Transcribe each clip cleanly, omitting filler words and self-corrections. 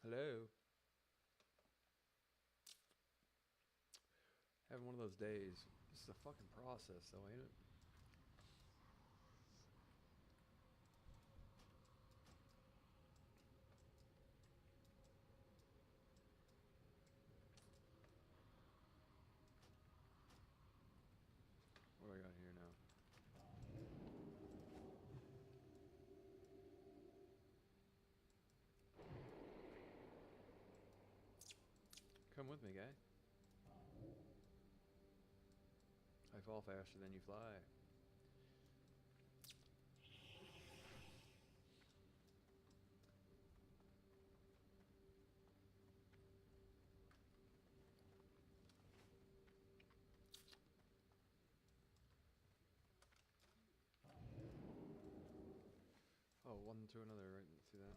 Hello. Having one of those days. This is a fucking process, though, ain't it? What do I got here now? Come with me, guy. I fall faster than you fly. Oh, one to another, right? See that?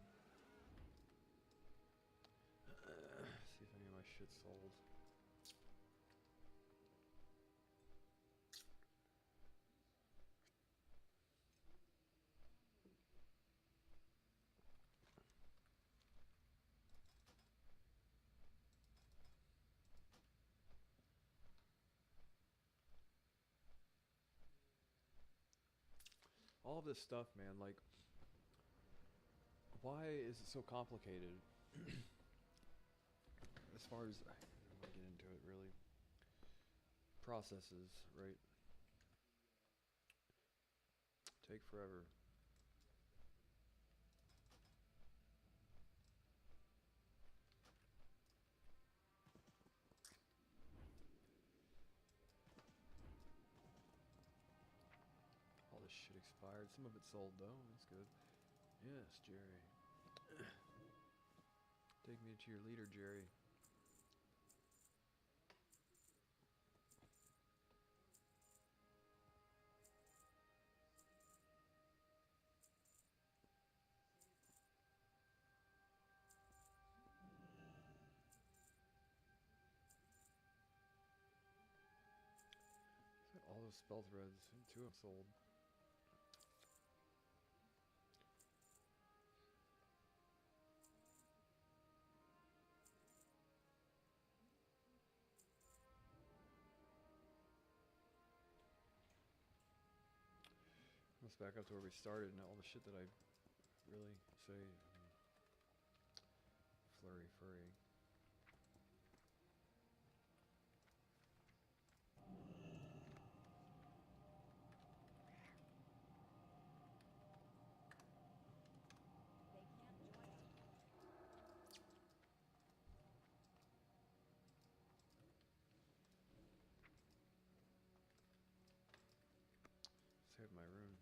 See if any of my shit's sold. All of this stuff, man, like, why is it so complicated? As far as, I don't want to get into it, really. Processes, right? Take forever. All this shit expired. Some of it sold, though. That's good. Yes, Jerry. Take me to your leader, Jerry. All those spell threads, two have sold. Let's back up to where we started and all the shit that I really say. Flurry, furry. Save my rune.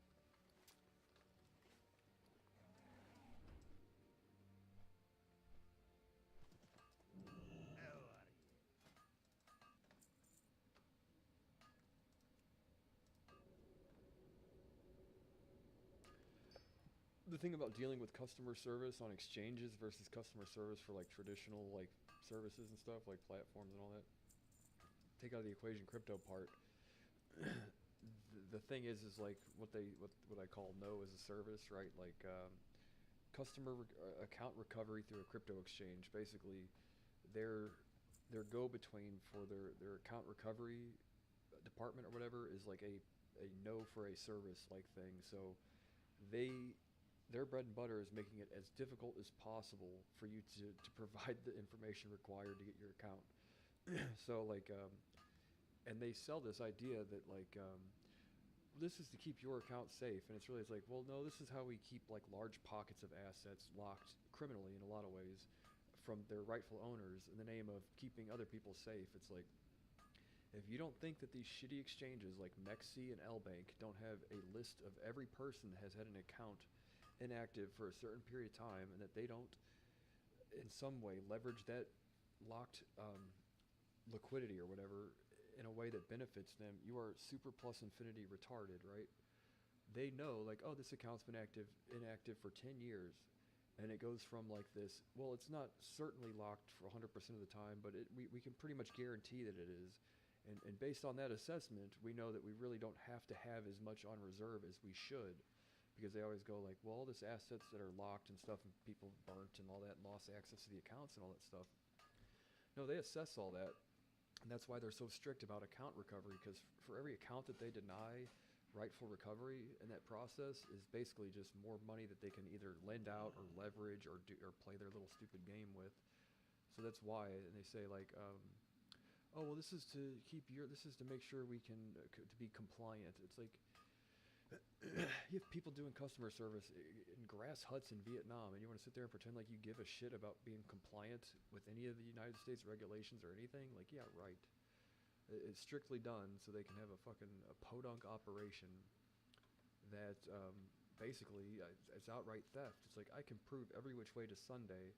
The thing about dealing with customer service on exchanges versus customer service for like traditional like services and stuff like platforms and all that. Take out of the equation crypto part. The thing is like what I call no as a service, right? Like account recovery through a crypto exchange. Basically, their go-between for their account recovery department or whatever is like a no for a service like thing. So they their bread and butter is making it as difficult as possible for you to provide the information required to get your account. So like and they sell this idea that like this is to keep your account safe, and it's like, well, no, this is how we keep like large pockets of assets locked criminally in a lot of ways from their rightful owners in the name of keeping other people safe. It's like, if you don't think that these shitty exchanges like Mexi and LBank don't have a list of every person that has had an account inactive for a certain period of time, and that they don't in some way leverage that locked liquidity or whatever in a way that benefits them, you are super plus infinity retarded, right? They know like, oh, this account's been inactive for 10 years, and it goes from like this, well, it's not certainly locked for 100% of the time, but we can pretty much guarantee that it is. And based on that assessment, we know that we really don't have to have as much on reserve as we should. because they always go like, well, all this assets that are locked and stuff, and people burnt and all that, and lost access to the accounts and all that stuff. No, they assess all that, and that's why they're so strict about account recovery, because for every account that they deny rightful recovery in that process is basically just more money that they can either lend out or leverage or play their little stupid game with. So that's why, and they say like, oh well, this is to make sure we can to be compliant. It's like you have people doing customer service in grass huts in Vietnam, and you want to sit there and pretend like you give a shit about being compliant with any of the United States regulations or anything? Like, yeah, right. It's strictly done so they can have a fucking podunk operation that basically it's outright theft. It's like, I can prove every which way to Sunday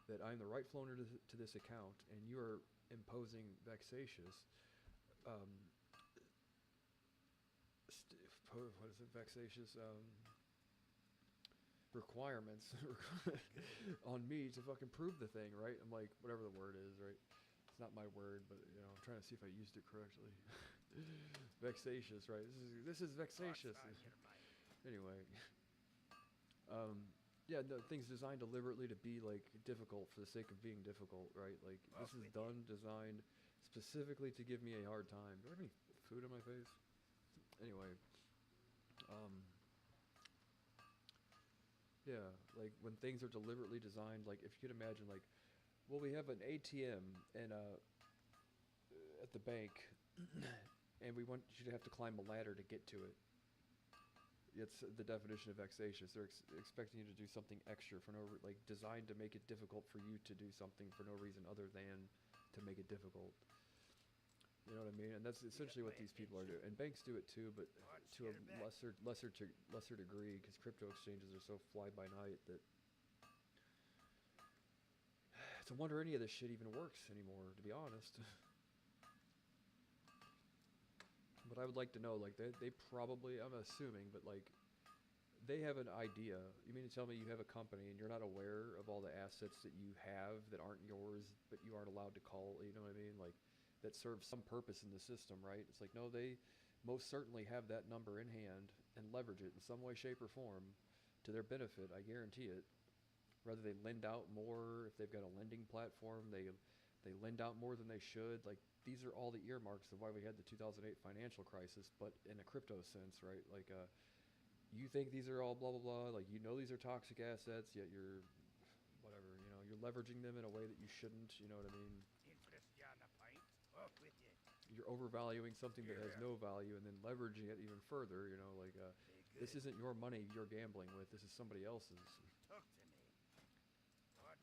that I'm the rightful owner to this account, and you are imposing vexatious what is it, vexatious requirements on me to fucking prove the thing, right? I'm like, whatever the word is, right? It's not my word, but you know, I'm trying to see if I used it correctly. Vexatious, right? This is vexatious. Anyway, yeah, no, things designed deliberately to be like difficult for the sake of being difficult, right? Like, this is designed specifically to give me a hard time. Do I have any food on my face? Anyway, yeah, like when things are deliberately designed, like if you could imagine, like, well, we have an ATM and at the bank, and we want you to have to climb a ladder to get to it. It's the definition of vexatious. They're expecting you to do something extra for like designed to make it difficult for you to do something for no reason other than to make it difficult. You know what I mean? And that's essentially what these people are doing. And banks do it too, but to a lesser degree, because crypto exchanges are so fly by night that it's a wonder any of this shit even works anymore, to be honest. But I would like to know, like, they probably, I'm assuming, but like, they have an idea. You mean to tell me you have a company and you're not aware of all the assets that you have that aren't yours, but you aren't allowed to call, you know what I mean? Like, that serves some purpose in the system, right? It's like, no, they most certainly have that number in hand and leverage it in some way, shape, or form to their benefit, I guarantee it. Whether they lend out more, if they've got a lending platform, they lend out more than they should. Like, these are all the earmarks of why we had the 2008 financial crisis, but in a crypto sense, right? Like, you think these are all blah, blah, blah. Like, you know these are toxic assets, yet you're, whatever, you know, you're leveraging them in a way that you shouldn't, you know what I mean? You're overvaluing something that has no value and then leveraging it even further, you know, like, this isn't your money you're gambling with, this is somebody else's.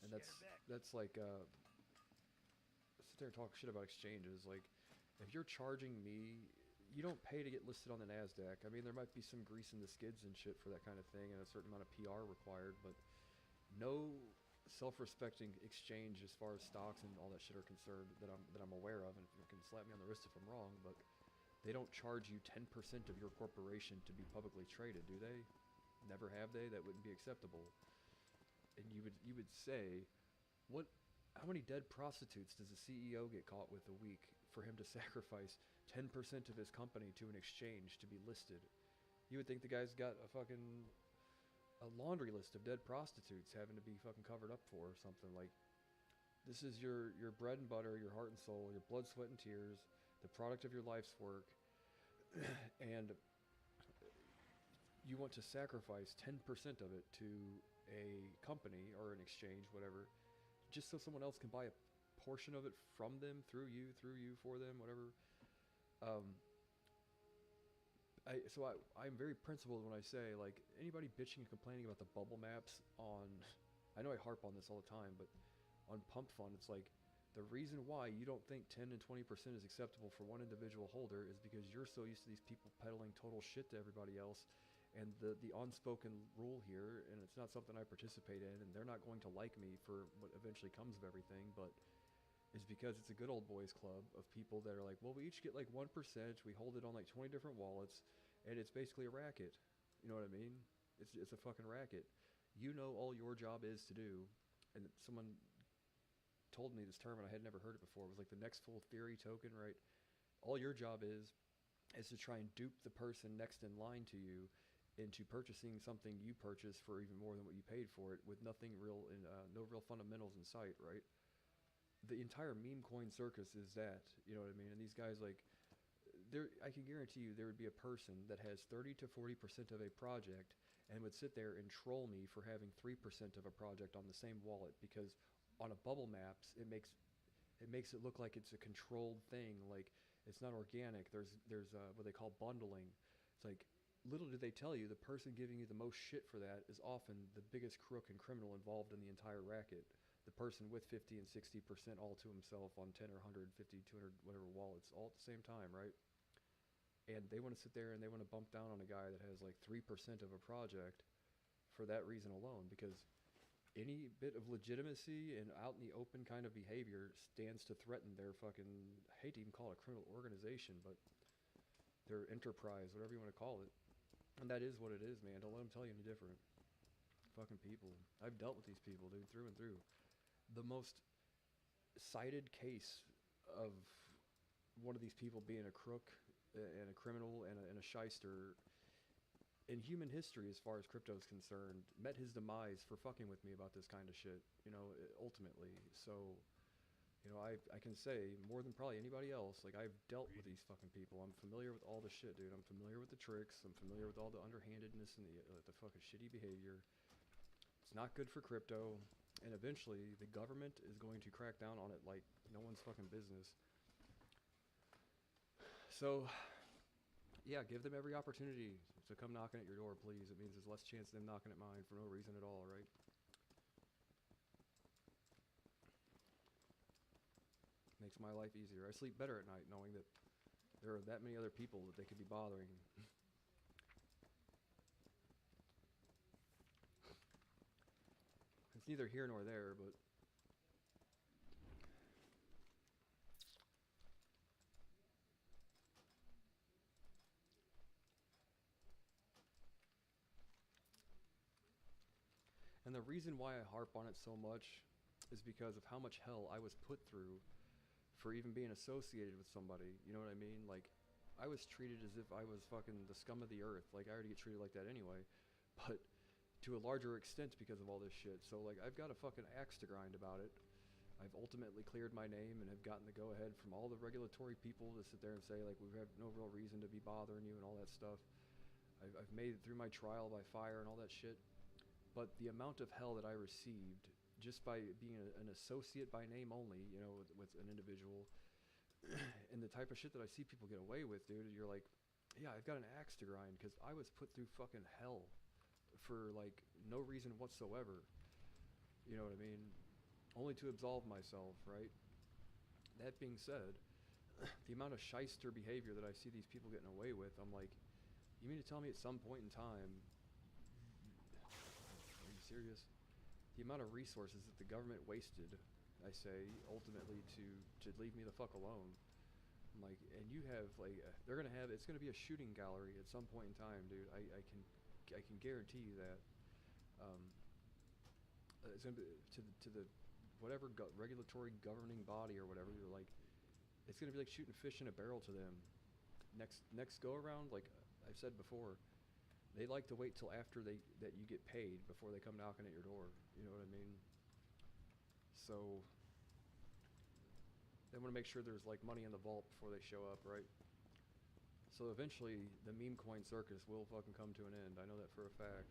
And that's like, sit there and talk shit about exchanges. Like, if you're charging me, you don't pay to get listed on the NASDAQ. I mean, there might be some grease in the skids and shit for that kind of thing and a certain amount of PR required, but no self-respecting exchange as far as stocks and all that shit are concerned that I'm aware of, and you can slap me on the wrist if I'm wrong, but they don't charge you 10% of your corporation to be publicly traded, do they? Never have they? That wouldn't be acceptable. And you would say, how many dead prostitutes does a CEO get caught with a week for him to sacrifice 10% of his company to an exchange to be listed? You would think the guy's got a laundry list of dead prostitutes having to be fucking covered up for or something. Like, this is your bread and butter, your heart and soul, your blood, sweat, and tears, the product of your life's work, and you want to sacrifice 10% of it to a company or an exchange, whatever, just so someone else can buy a portion of it from them, through you, for them, whatever. I'm very principled when I say, like, anybody bitching and complaining about the bubble maps on, I know I harp on this all the time, but on Pump Fund, it's like, the reason why you don't think 10 and 20% is acceptable for one individual holder is because you're so used to these people peddling total shit to everybody else, and the unspoken rule here, and it's not something I participate in, and they're not going to like me for what eventually comes of everything, but is because it's a good old boys club of people that are like, well, we each get like 1%, we hold it on like 20 different wallets, and it's basically a racket. You know what I mean? It's a fucking racket. You know all your job is to do, and someone told me this term and I had never heard it before. It was like the next full theory token, right? All your job is to try and dupe the person next in line to you into purchasing something you purchased for even more than what you paid for it with nothing real in no real fundamentals in sight, right? The entire meme coin circus is that, you know what I mean? And these guys like there I can guarantee you there would be a person that has 30 to 40% of a project and would sit there and troll me for having 3% of a project on the same wallet because on a bubble maps it makes it look like it's a controlled thing, like it's not organic. There's what they call bundling. It's like little do they tell you the person giving you the most shit for that is often the biggest crook and criminal involved in the entire racket. The person with 50 and 60% all to himself on 10 or 150, 200, whatever wallets all at the same time, right? And they want to sit there and they want to bump down on a guy that has like 3% of a project for that reason alone, because any bit of legitimacy and out in the open kind of behavior stands to threaten their fucking, I hate to even call it a criminal organization, but their enterprise, whatever you want to call it. And that is what it is, man. Don't let them tell you any different. Fucking people. I've dealt with these people, dude, through and through. The most cited case of one of these people being a crook and a criminal and a shyster in human history, as far as crypto is concerned, met his demise for fucking with me about this kind of shit, you know, ultimately. So, you know, I can say more than probably anybody else, like, I've dealt with these fucking people. I'm familiar with all the shit, dude. I'm familiar with the tricks. I'm familiar with all the underhandedness and the fucking shitty behavior. It's not good for crypto, and eventually the government is going to crack down on it like no one's fucking business. So, yeah, give them every opportunity to come knocking at your door, please. It means there's less chance of them knocking at mine for no reason at all, right? Makes my life easier. I sleep better at night knowing that there are that many other people that they could be bothering. It's neither here nor there, but and the reason why I harp on it so much is because of how much hell I was put through for even being associated with somebody. You know what I mean? Like, I was treated as if I was fucking the scum of the earth. Like, I already get treated like that anyway. But to a larger extent because of all this shit. So, like, I've got a fucking axe to grind about it. I've ultimately cleared my name and have gotten the go-ahead from all the regulatory people to sit there and say, like, we have no real reason to be bothering you and all that stuff. I've made it through my trial by fire and all that shit. But the amount of hell that I received just by being an associate by name only, you know, with an individual, and the type of shit that I see people get away with, dude, you're like, yeah, I've got an axe to grind because I was put through fucking hell for, like, no reason whatsoever. You know what I mean? Only to absolve myself, right? That being said, the amount of shyster behavior that I see these people getting away with, I'm like, you mean to tell me at some point in time, are you serious? The amount of resources that the government wasted, I say, ultimately to leave me the fuck alone. I'm like, and you have, like, they're gonna have, it's gonna be a shooting gallery at some point in time, dude. I can guarantee you that. Um, it's gonna be to the whatever regulatory governing body or whatever. You're like, it's gonna be like shooting fish in a barrel to them. Next go around, like I've said before, they like to wait till after that you get paid before they come knocking at your door. You know what I mean? So they want to make sure there's like money in the vault before they show up, right? So eventually the meme coin circus will fucking come to an end. I know that for a fact.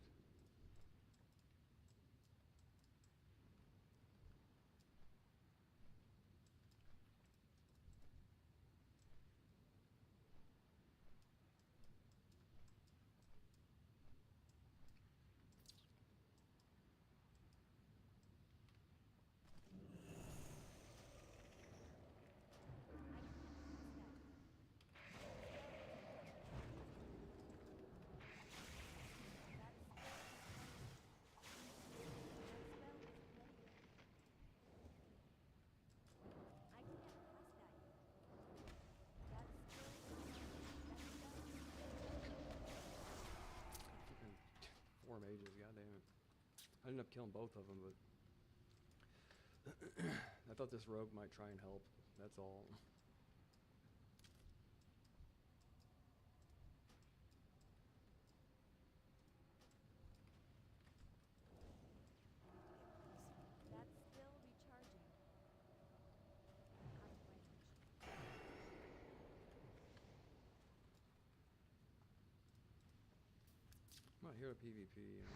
Fucking four mages, goddamn it. I ended up killing both of them, but I thought this rogue might try and help. That's all. not here to PvP, you know.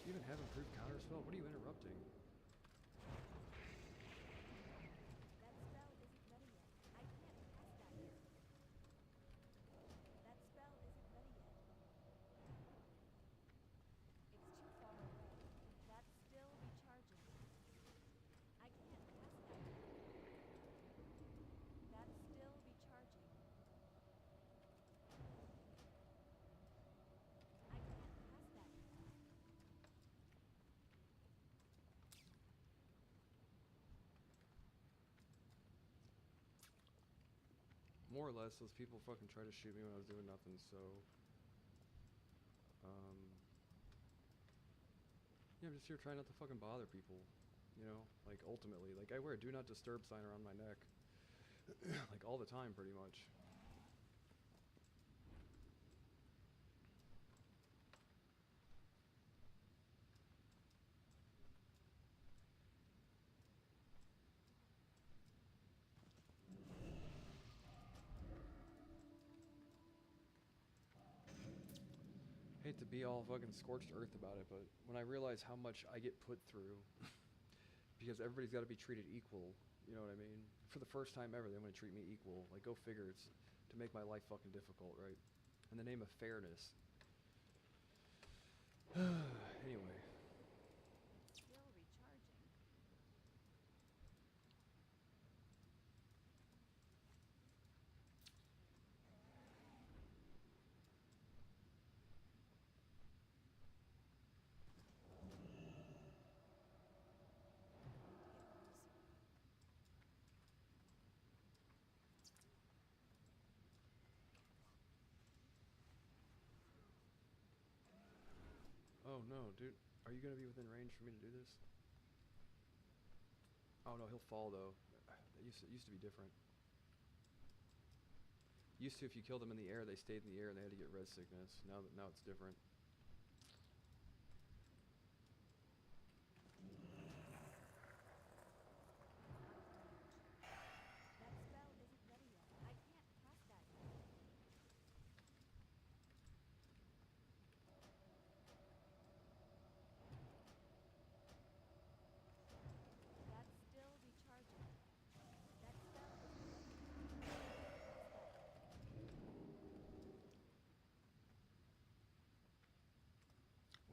Do you even have improved counterspell? What are you interrupting? More or less, those people fucking tried to shoot me when I was doing nothing, so... yeah, I'm just here trying not to fucking bother people, you know? Like, ultimately. Like, I wear a do not disturb sign around my neck. Like, all the time, pretty much. Hate to be all fucking scorched earth about it, but when I realize how much I get put through, because everybody's got to be treated equal, you know what I mean? For the first time ever, they want to treat me equal. Like, go figure, it's to make my life fucking difficult, right? In the name of fairness. Anyway. Oh no, dude. Are you gonna be within range for me to do this? Oh no, he'll fall though. It used to be different. Used to, if you killed them in the air, they stayed in the air and they had to get res sickness. Now it's different.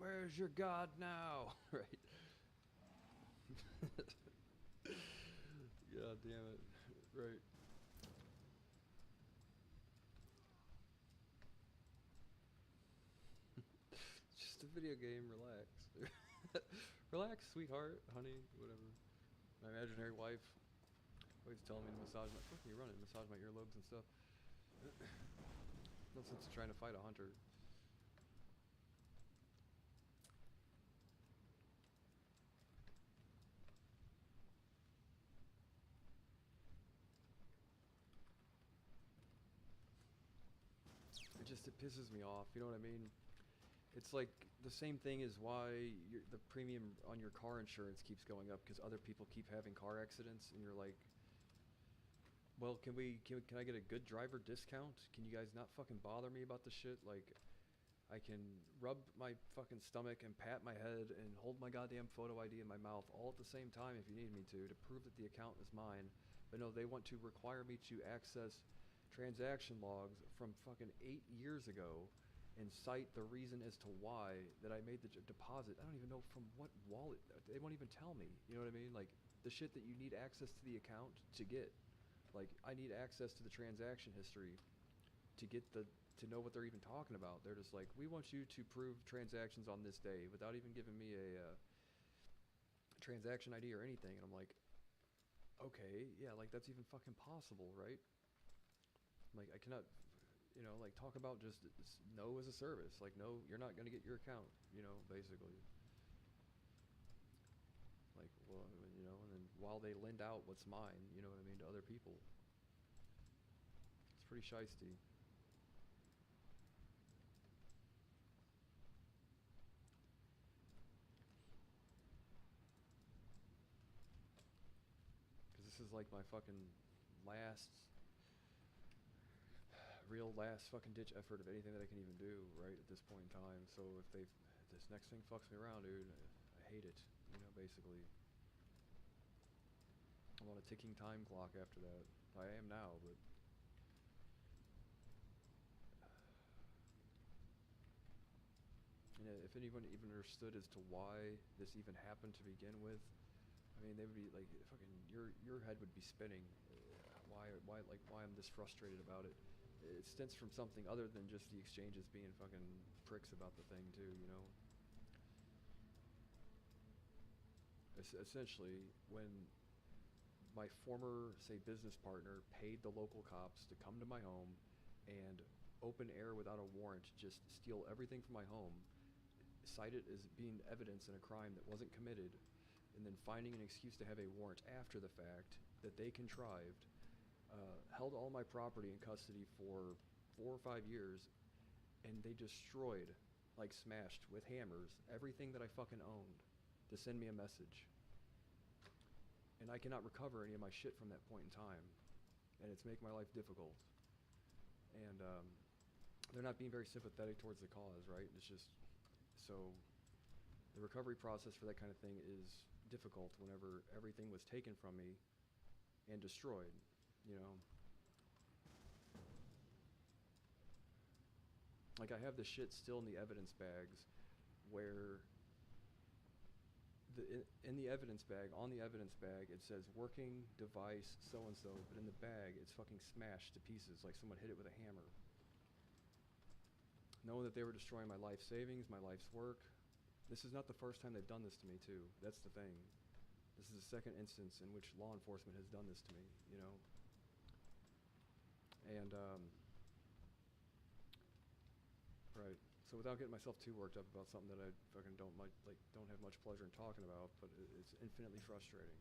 Where's your god now? Right. God damn it. Right. Just a video game, relax. Relax, sweetheart, honey, whatever. My imaginary wife always telling me to massage my... Fuck you running, massage my earlobes and stuff. No sense in trying to fight a hunter. It pisses me off, you know what I mean? It's like the same thing as why the premium on your car insurance keeps going up because other people keep having car accidents, and you're like, well, can I get a good driver discount? Can you guys not fucking bother me about this shit? Like, I can rub my fucking stomach and pat my head and hold my goddamn photo ID in my mouth all at the same time if you need me to prove that the account is mine. But no, they want to require me to access transaction logs from fucking 8 years ago and cite the reason as to why that I made the deposit. I don't even know from what wallet. They won't even tell me. You know what I mean? Like, the shit that you need access to the account to get. Like, I need access to the transaction history to get to know what they're even talking about. They're just like, we want you to prove transactions on this day without even giving me a transaction ID or anything. And I'm like, okay, yeah, like, that's even fucking possible, right? Like, I cannot, you know, like, talk about just no as a service. Like, no, you're not going to get your account, you know, basically. Like, well, you know, and then while they lend out what's mine, you know what I mean, to other people. It's pretty shiesty. Because this is like my fucking last, real last fucking ditch effort of anything that I can even do, right, at this point in time. So if this next thing fucks me around, dude, I hate it, you know, basically. I'm on a ticking time clock after that. I am now, but and if anyone even understood as to why this even happened to begin with, I mean, they would be like, fucking, your head would be spinning. Why I'm this frustrated about it? It stems from something other than just the exchanges being fucking pricks about the thing too, you know. Essentially, when my former, say, business partner paid the local cops to come to my home and open air without a warrant, just steal everything from my home, cite it as being evidence in a crime that wasn't committed, and then finding an excuse to have a warrant after the fact that they contrived, held all my property in custody for 4 or 5 years, and they destroyed, like smashed with hammers, everything that I fucking owned to send me a message. And I cannot recover any of my shit from that point in time, and it's making my life difficult. And they're not being very sympathetic towards the cause, right? It's just, so the recovery process for that kind of thing is difficult whenever everything was taken from me and destroyed, you know. Like, I have the shit still in the evidence bags where in the evidence bag, on the evidence bag, it says working device so-and-so, but in the bag, it's fucking smashed to pieces like someone hit it with a hammer. Knowing that they were destroying my life savings, my life's work. This is not the first time they've done this to me, too. That's the thing. This is the second instance in which law enforcement has done this to me, you know? And, right. So without getting myself too worked up about something that I fucking don't have much pleasure in talking about, but it's infinitely frustrating.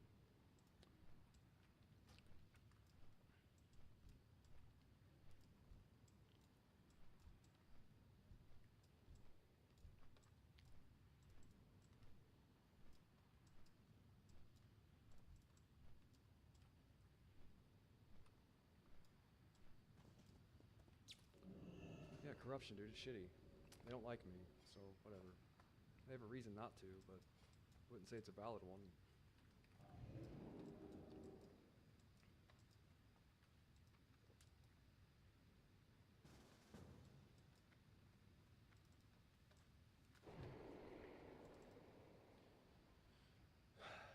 Yeah, corruption, dude, it's shitty. They don't like me, so whatever. They have a reason not to, but I wouldn't say it's a valid one.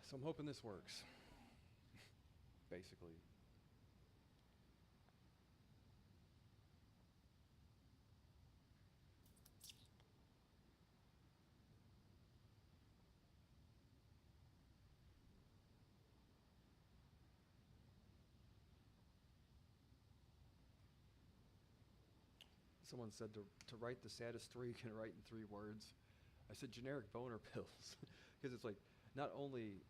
So I'm hoping this works, basically. Someone said to write the saddest story you can write in 3 words. I said generic boner pills, because it's like, not only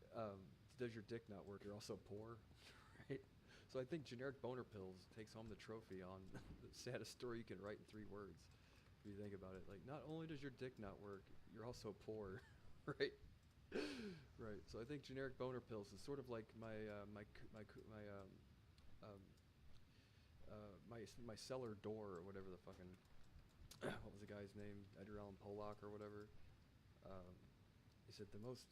does your dick not work, you're also poor, right? So I think generic boner pills takes home the trophy on the saddest story you can write in 3 words. If you think about it, like, not only does your dick not work, you're also poor, right? Right. So I think generic boner pills is sort of like um, my cellar door, or whatever the fucking what was the guy's name, Edgar Allan Pollock or whatever. Um, he said the most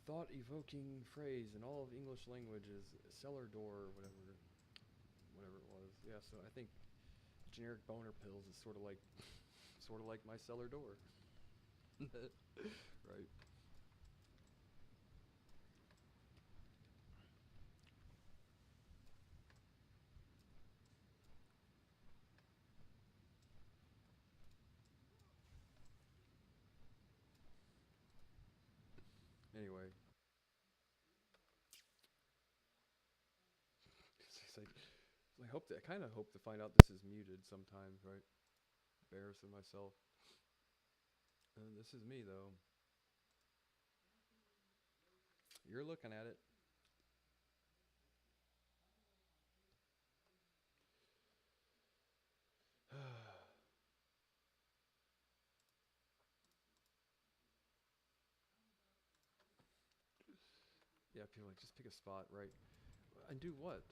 thought-evoking phrase in all of English language is cellar door, or whatever it was. Yeah. So I think generic boner pills is sort of like my cellar door. Right. Anyway, it's like, I kind of hope to find out this is muted sometimes, right? Embarrassing myself. This is me though. You're looking at it. Yeah, got people like, just pick a spot, right? And do what?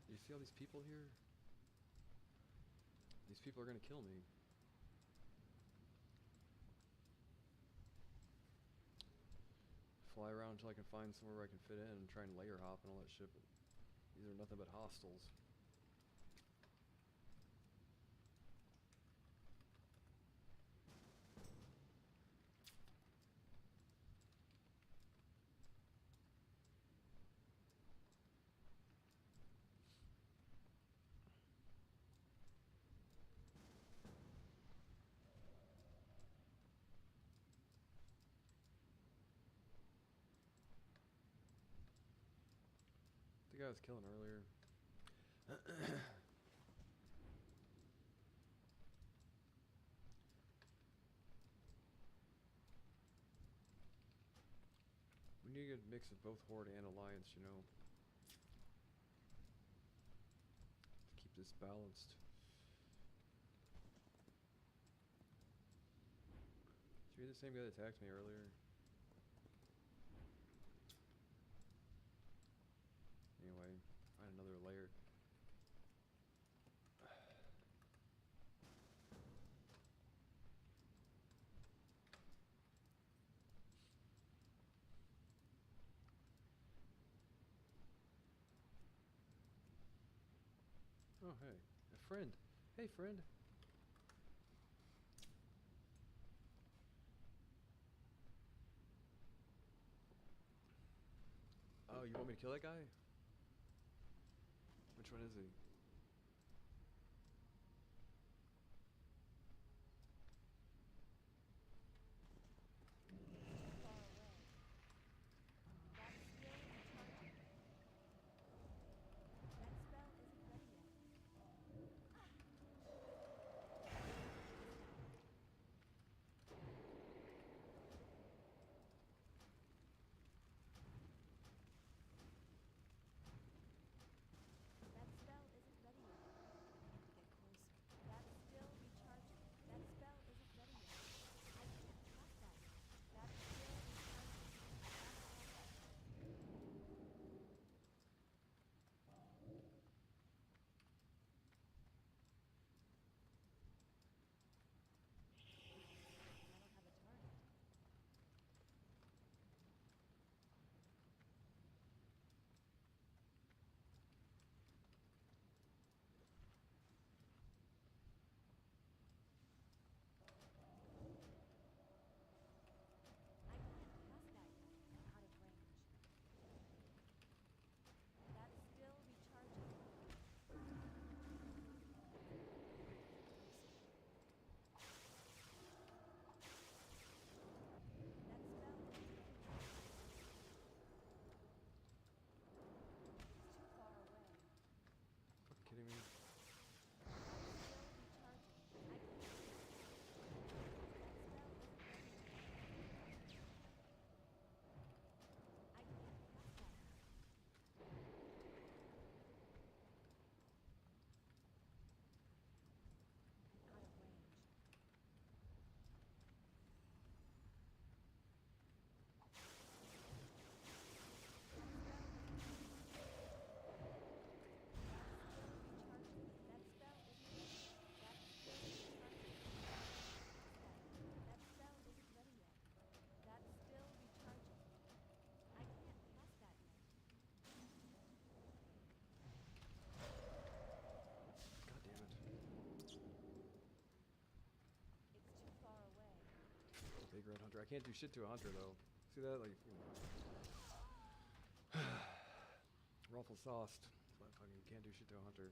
You see all these people here? These people are gonna kill me. Fly around until I can find somewhere where I can fit in and try and layer hop and all that shit, but these are nothing but hostiles. The guy I was killing earlier. We need a good mix of both Horde and Alliance, you know, to keep this balanced. Should be the same guy that attacked me earlier. Anyway, find another layer. Oh, hey. A friend. Hey, friend. Oh, you want me to kill that guy? Which one is he? Kidding me? God damn it. Big red hunter. I can't do shit to a hunter though. See that? Like, ruffle sauced. So I fucking can't do shit to a hunter.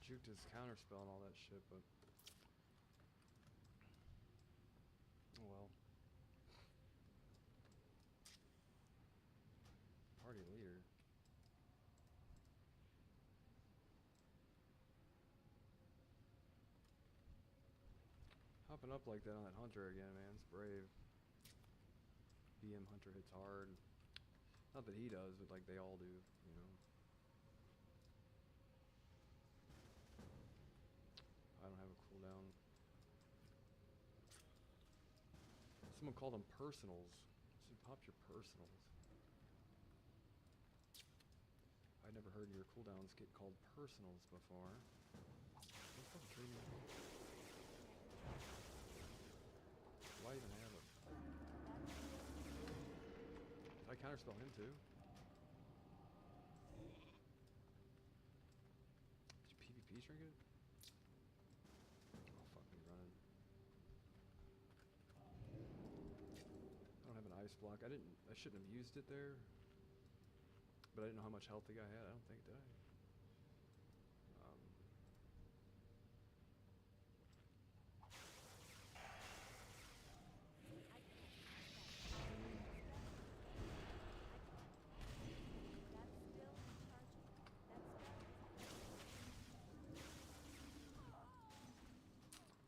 Juked his counterspell and all that shit, but oh well. Party leader. popping up like that on that hunter again, man. It's brave. BM hunter hits hard. Not that he does, but like they all do, you know. I don't have a cooldown. Someone called them personals. So pop your personals. I'd never heard your cooldowns get called personals before. Don't fucking kill me. Why even have them? Did I counterspell him too? Did you PvP trinket? Oh fuck me running. I don't have an ice block. I shouldn't have used it there. But I didn't know how much health the guy had. I don't think, did I?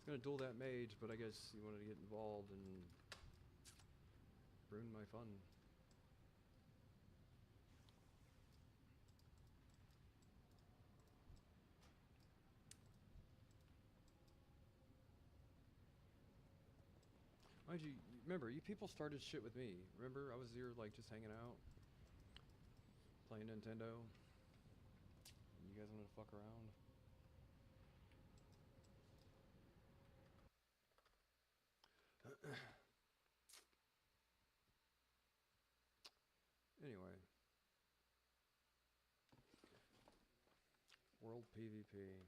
Gonna duel that mage, but I guess he wanted to get involved and ruin my fun. Mind you, remember, you people started shit with me. Remember, I was here like just hanging out, playing Nintendo. You guys wanted to fuck around. Anyway. World PvP.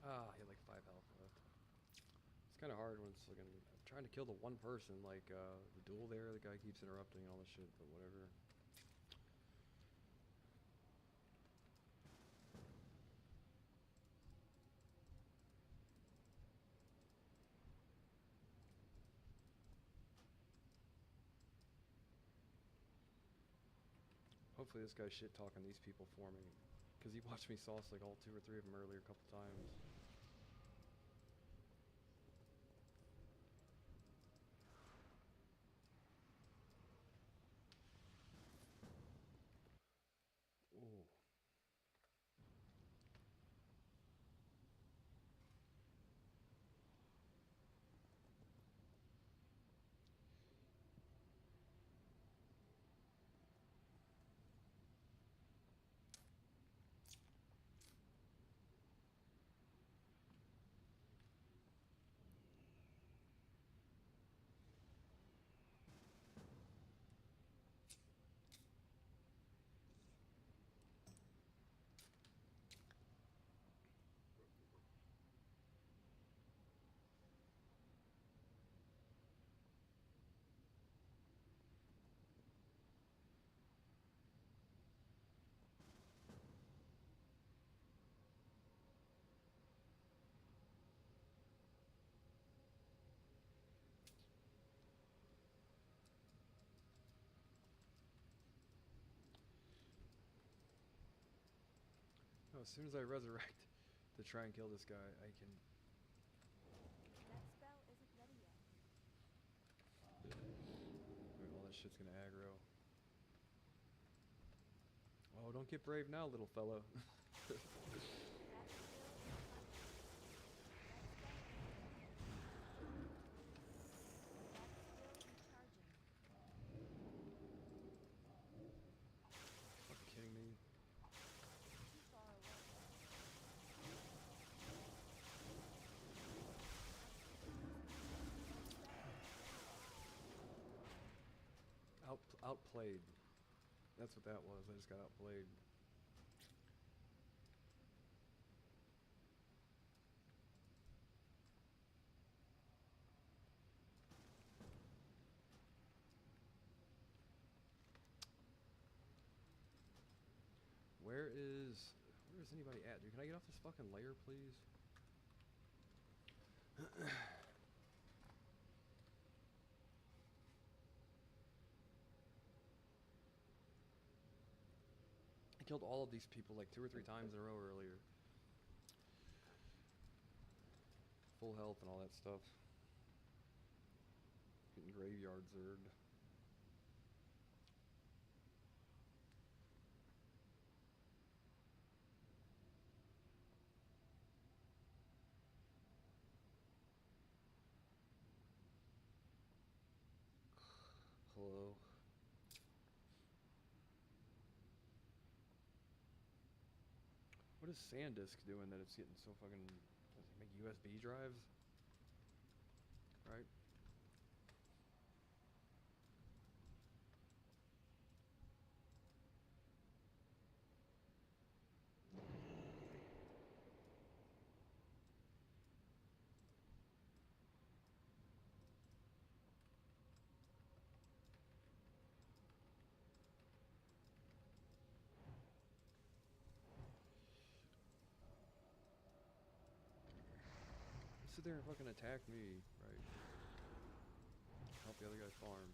Ah, he had like 5 health left. It's kind of hard when it's like I'm trying to kill the one person, like the duel there, the guy keeps interrupting and all this shit, but whatever. Hopefully this guy's shit talking these people for me, because he watched me sauce like all 2 or 3 of them earlier a couple times. Ooh. No, as soon as I resurrect to try and kill this guy, I can... That spell isn't ready yet. Wait, all that shit's gonna aggro. Oh, don't get brave now, little fellow. Fucking kidding me? Outplayed. That's what that was. I just got outplayed. Where is anybody at, dude? Can I get off this fucking layer, please? I killed all of these people like 2 or 3 times in a row earlier. Full health and all that stuff. Getting graveyard zerged. Hello. What is SanDisk doing that it's getting so fucking... Does it make USB drives? Right? Sit there and fucking attack me, right? Help the other guy farm.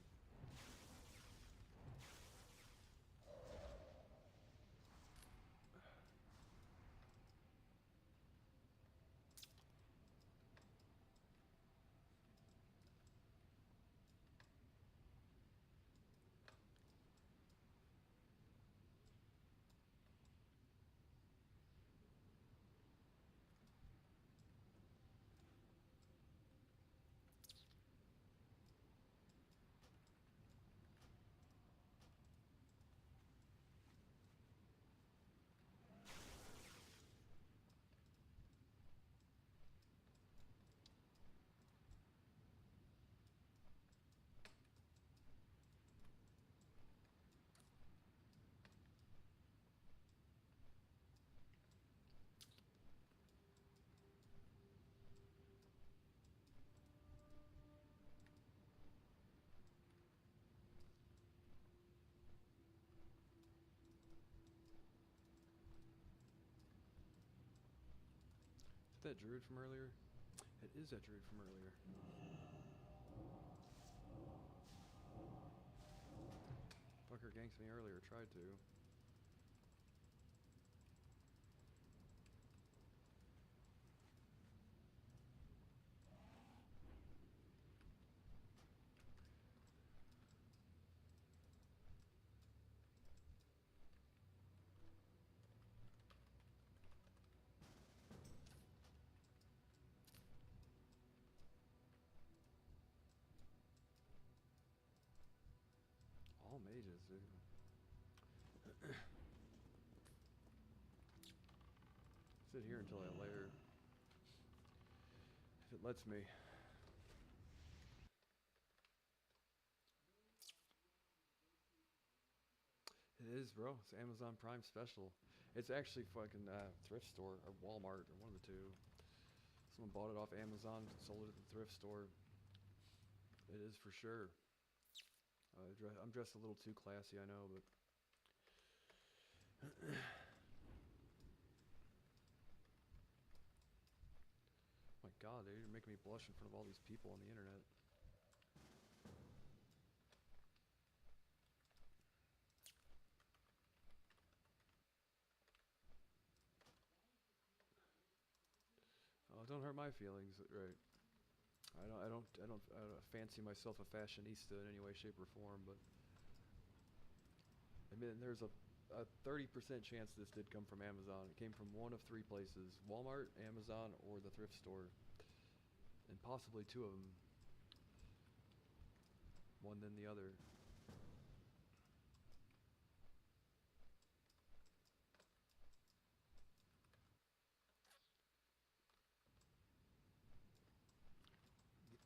Is that druid from earlier? It is that druid from earlier. Fucker ganked me earlier, tried to. All mages, dude. Sit here until I layer. If it lets me. It is, bro. It's Amazon Prime special. It's actually fucking thrift store or Walmart or one of the two. Someone bought it off Amazon, sold it at the thrift store. It is for sure. I'm dressed a little too classy, I know, but... My god, dude, you're making me blush in front of all these people on the internet. Oh, don't hurt my feelings, right? I don't fancy myself a fashionista in any way, shape, or form, but I mean, there's a 30% chance this did come from Amazon. It came from one of 3 places: Walmart, Amazon, or the thrift store, and possibly 2 of them. One then the other.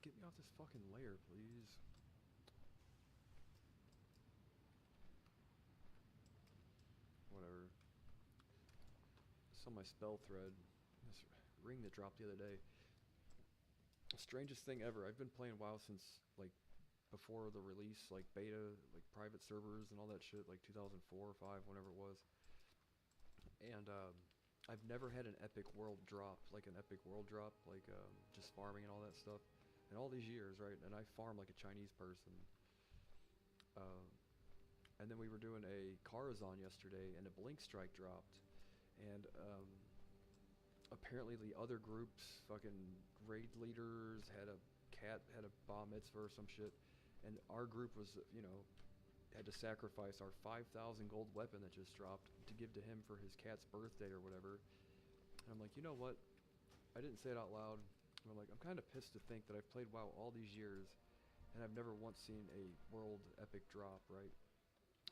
Get me off this fucking layer, please. on my spell thread. This ring that dropped the other day. Strangest thing ever. I've been playing WoW since like before the release, like beta, like private servers and all that shit, like 2004 or 5, whenever it was. And I've never had an epic world drop, like just farming and all that stuff. In all these years, right? And I farm like a Chinese person. Uh, and then we were doing a Karazhan yesterday, and a Blink Strike dropped. And apparently the other group's fucking raid leaders had a cat, had a bar mitzvah or some shit. And our group was, had to sacrifice our 5,000 gold weapon that just dropped to give to him for his cat's birthday or whatever. And I'm like, you know what? I didn't say it out loud. And I'm like, I'm kind of pissed to think that I've played WoW all these years and I've never once seen a world epic drop, right?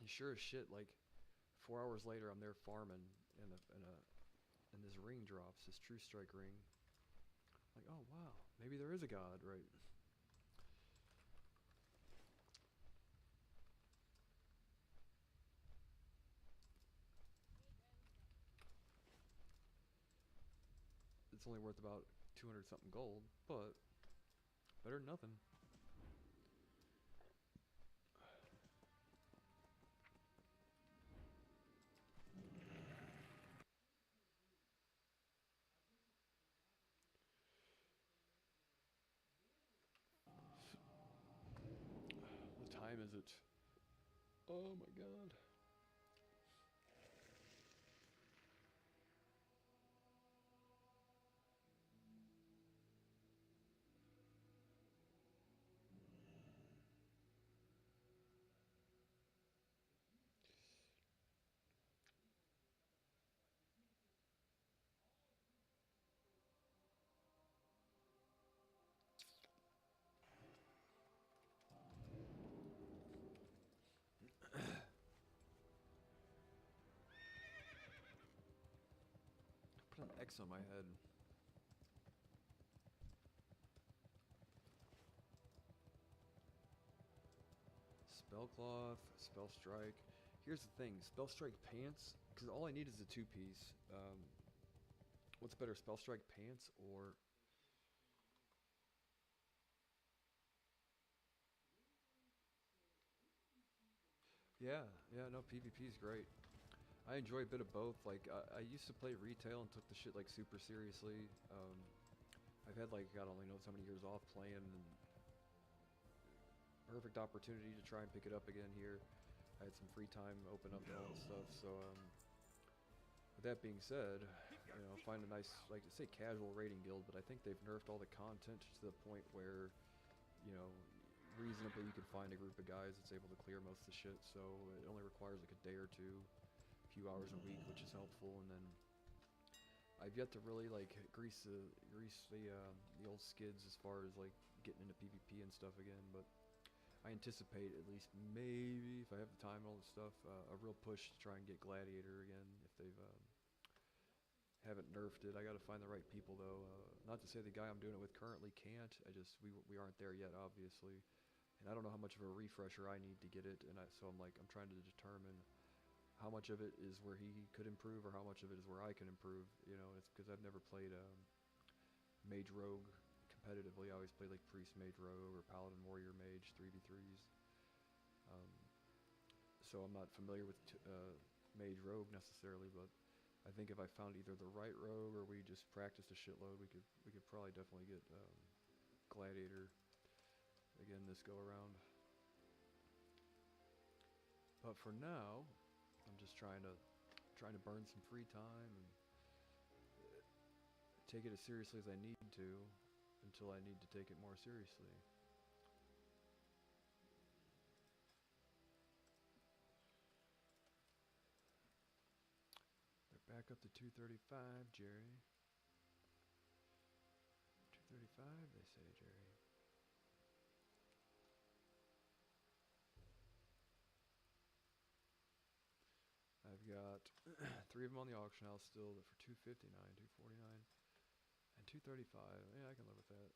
And sure as shit, like 4 hours later, I'm there farming and this ring drops, this True Strike ring. Like, oh wow, maybe there is a god, right? It's only worth about 200 something gold, but better than nothing. What time is it? Oh my god. Put an X on my head. Spellcloth, Spell Strike. Here's the thing, Spell Strike pants, because all I need is a two-piece. What's better, Spell Strike pants or... Yeah, no, PvP is great. I enjoy a bit of both. Like, I used to play retail and took the shit, like, super seriously. I've had, like, God only knows how many years off playing, and perfect opportunity to try and pick it up again here. I had some free time, open up and all that stuff, so, with that being said, find a nice, like, say casual raiding guild, but I think they've nerfed all the content to the point where, reasonably you can find a group of guys that's able to clear most of the shit, so it only requires like a day or two, a few hours a week, which is helpful. And then I've yet to really like grease the old skids as far as like getting into PvP and stuff again, but I anticipate at least maybe if I have the time and all this stuff, a real push to try and get Gladiator again if they've haven't nerfed it. I got to find the right people though. Not to say the guy I'm doing it with currently can't. We aren't there yet, obviously, and I don't know how much of a refresher I need to get it. And so I'm trying to determine how much of it is where he could improve or how much of it is where I can improve. It's because I've never played Mage Rogue competitively. I always played like Priest Mage Rogue or Paladin Warrior Mage 3v3s. So I'm not familiar with Mage Rogue necessarily, but I think if I found either the right rogue or we just practiced a shitload, we could probably definitely get Gladiator again this go around. But for now, I'm just trying to burn some free time and take it as seriously as I need to until I need to take it more seriously. Back up to 235, Jerry. 235, they say, Jerry. I've got 3 of them on the auction house still for 259, 249, and 235. Yeah, I can live with that.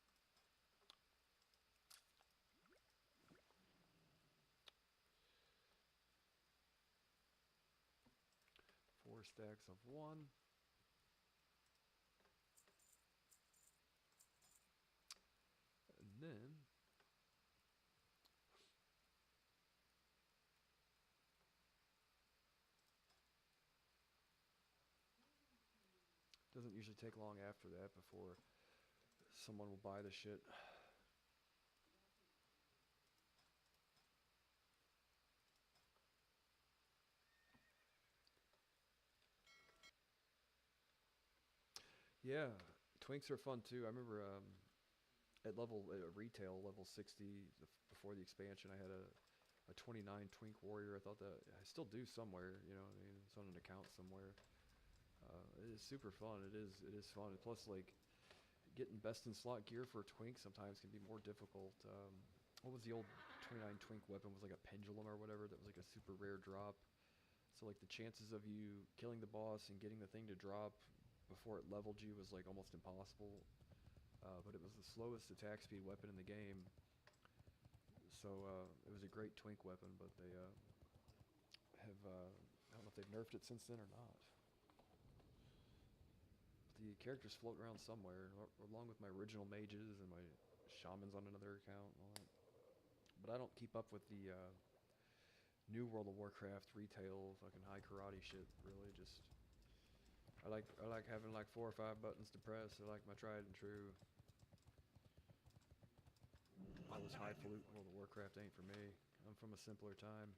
4 stacks of 1. doesn't usually take long after that before someone will buy the shit. Yeah, twinks are fun too. I remember at retail level 60 before the expansion, I had a 29 twink warrior. I thought that I still do somewhere. You know, what I mean, it's on an account somewhere. It is super fun. It is fun. And plus, like getting best in slot gear for a twink sometimes can be more difficult. What was the old 29 twink weapon? Was like a pendulum or whatever. That was like a super rare drop. So like the chances of you killing the boss and getting the thing to drop before it leveled you was like almost impossible. But it was the slowest attack speed weapon in the game, so it was a great twink weapon. But they have I don't know if they've nerfed it since then or not. The characters float around somewhere, along with my original mages and my shamans on another account and all that. But I don't keep up with the new World of Warcraft retail fucking high karate shit. Really, just I like having like 4 or 5 buttons to press. I like my tried and true. All this highfalutin World of Warcraft ain't for me. I'm from a simpler time.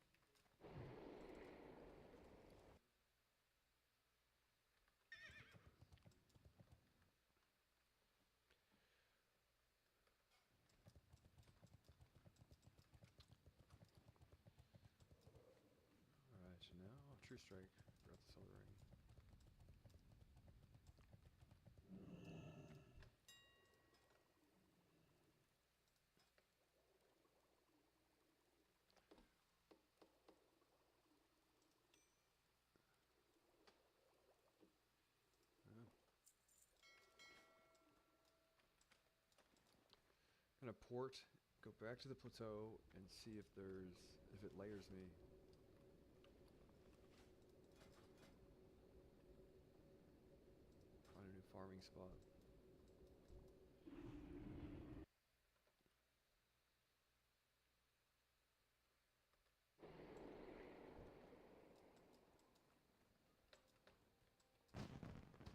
Alright, so now True Strike. Forgot the Solar Ring. Yeah. I'm gonna port, go back to the plateau, and see if it layers me. Find a new farming spot.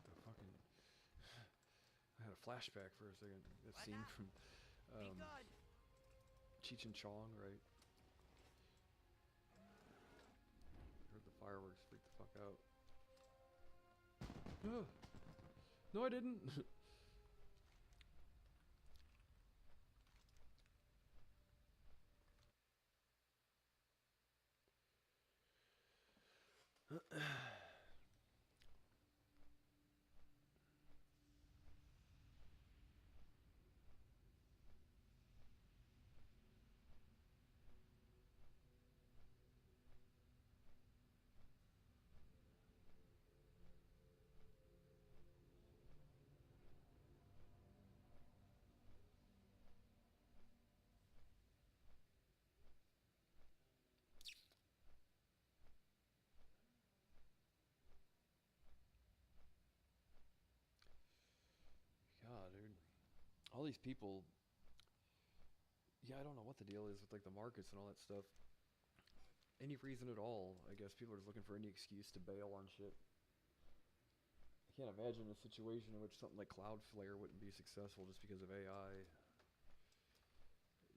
The fucking I had a flashback for a second. That scene from Cheech and Chong, right? Heard the fireworks, freaked the fuck out. No, I didn't. God, dude. All these people. Yeah, I don't know what the deal is with like the markets and all that stuff. Any reason at all. I guess people are just looking for any excuse to bail on shit. I can't imagine a situation in which something like Cloudflare wouldn't be successful just because of AI.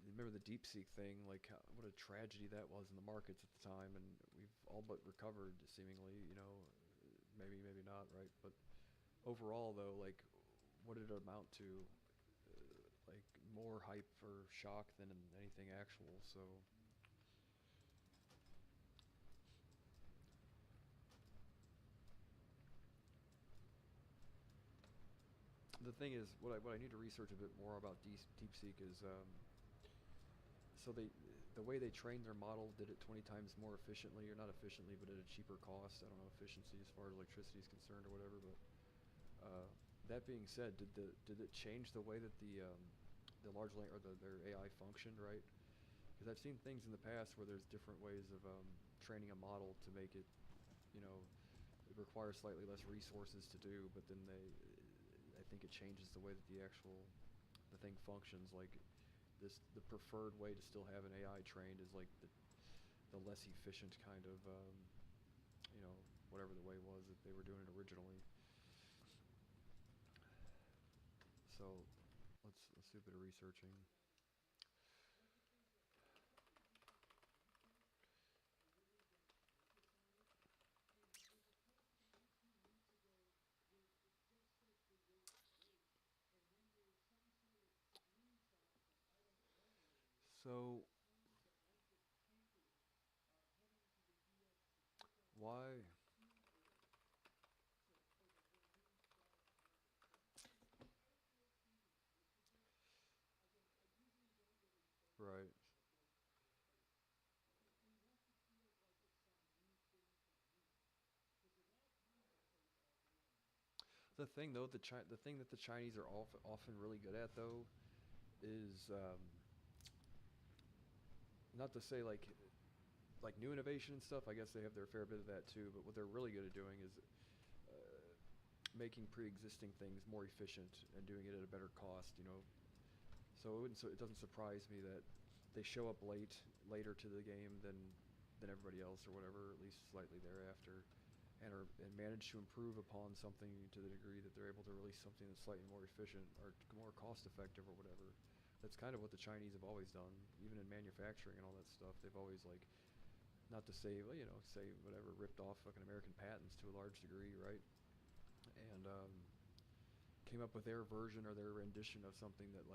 Remember the DeepSeek thing? Like, what a tragedy that was in the markets at the time, and we've all but recovered, seemingly. You know, maybe, maybe not, right? But overall, though, like, what did it amount to? Like, more hype or shock than anything actual. So, the thing is, what I need to research a bit more about DeepSeek is, so the way they trained their model did it 20 times more efficiently, or not efficiently, but at a cheaper cost. I don't know efficiency as far as electricity is concerned or whatever, but that being said, did it change the way that the large or their AI functioned, right? Because I've seen things in the past where there's different ways of training a model to make it, you know, it requires slightly less resources to do, but then I think it changes the way that the thing functions. Like the preferred way to still have an AI trained is like the less efficient kind of, you know, whatever the way was that they were doing it originally. So let's do a bit of researching. So why? Right. The thing though, the thing that the Chinese are often really good at though is not to say like new innovation and stuff. I guess they have their fair bit of that too. But what they're really good at doing is making pre-existing things more efficient and doing it at a better cost. So it doesn't surprise me that they show up later to the game than everybody else or whatever, at least slightly thereafter, and manage to improve upon something to the degree that they're able to release something that's slightly more efficient or more cost effective or whatever. That's kind of what the Chinese have always done, even in manufacturing and all that stuff. They've always like, not to say, well, say whatever, ripped off fucking American patents to a large degree, right? And came up with their version or their rendition of something that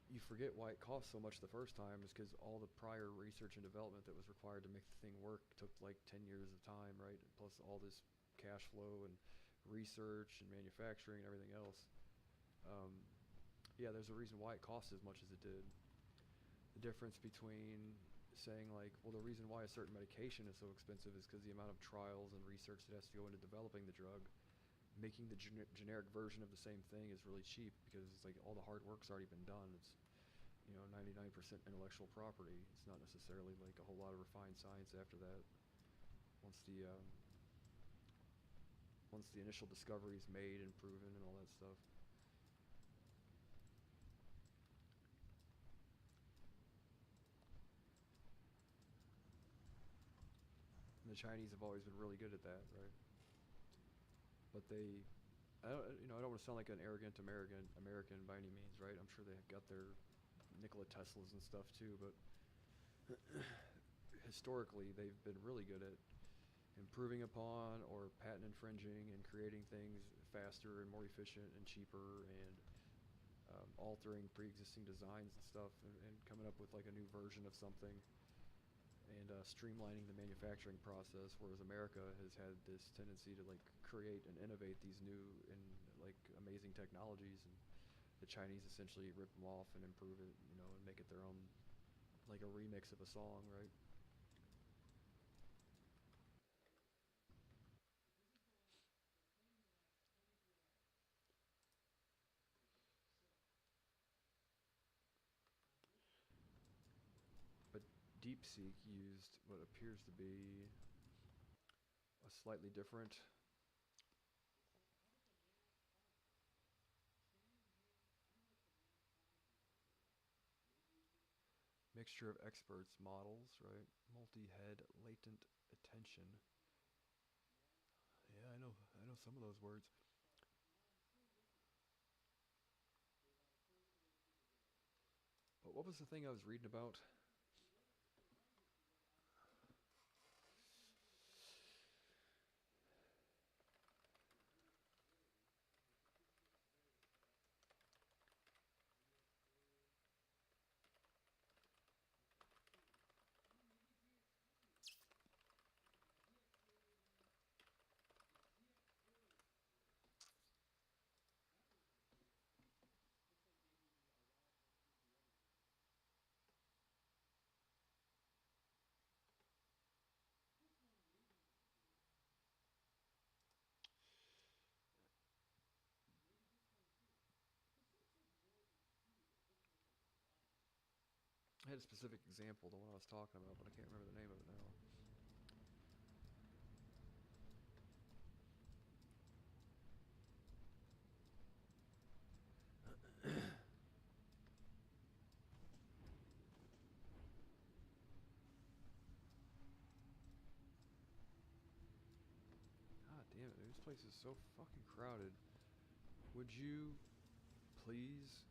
you forget why it cost so much the first time is because all the prior research and development that was required to make the thing work took like 10 years of time, right? Plus all this cash flow and research and manufacturing and everything else. Um, yeah, there's a reason why it costs as much as it did. The difference between saying like, well, the reason why a certain medication is so expensive is because the amount of trials and research that has to go into developing the drug. Making the generic version of the same thing is really cheap because it's like all the hard work's already been done. It's 99% intellectual property. It's not necessarily like a whole lot of refined science after that. Once the um, once the initial discovery is made and proven and all that stuff. And the Chinese have always been really good at that, right? But I don't want to sound like an arrogant American by any means, right? I'm sure they've got their Nikola Teslas and stuff too, but historically they've been really good at improving upon or patent infringing and creating things faster and more efficient and cheaper and altering pre-existing designs and stuff and coming up with like a new version of something and streamlining the manufacturing process, whereas America has had this tendency to like create and innovate these new and like amazing technologies, and the Chinese essentially rip them off and improve it, and make it their own, like a remix of a song, right? But DeepSeek used what appears to be a slightly different mixture of experts models, right? Multi-head latent attention. Yeah, I know some of those words. But what was the thing I was reading about? I had a specific example, the one I was talking about, but I can't remember the name of it now. God damn it, dude, this place is so fucking crowded. Would you please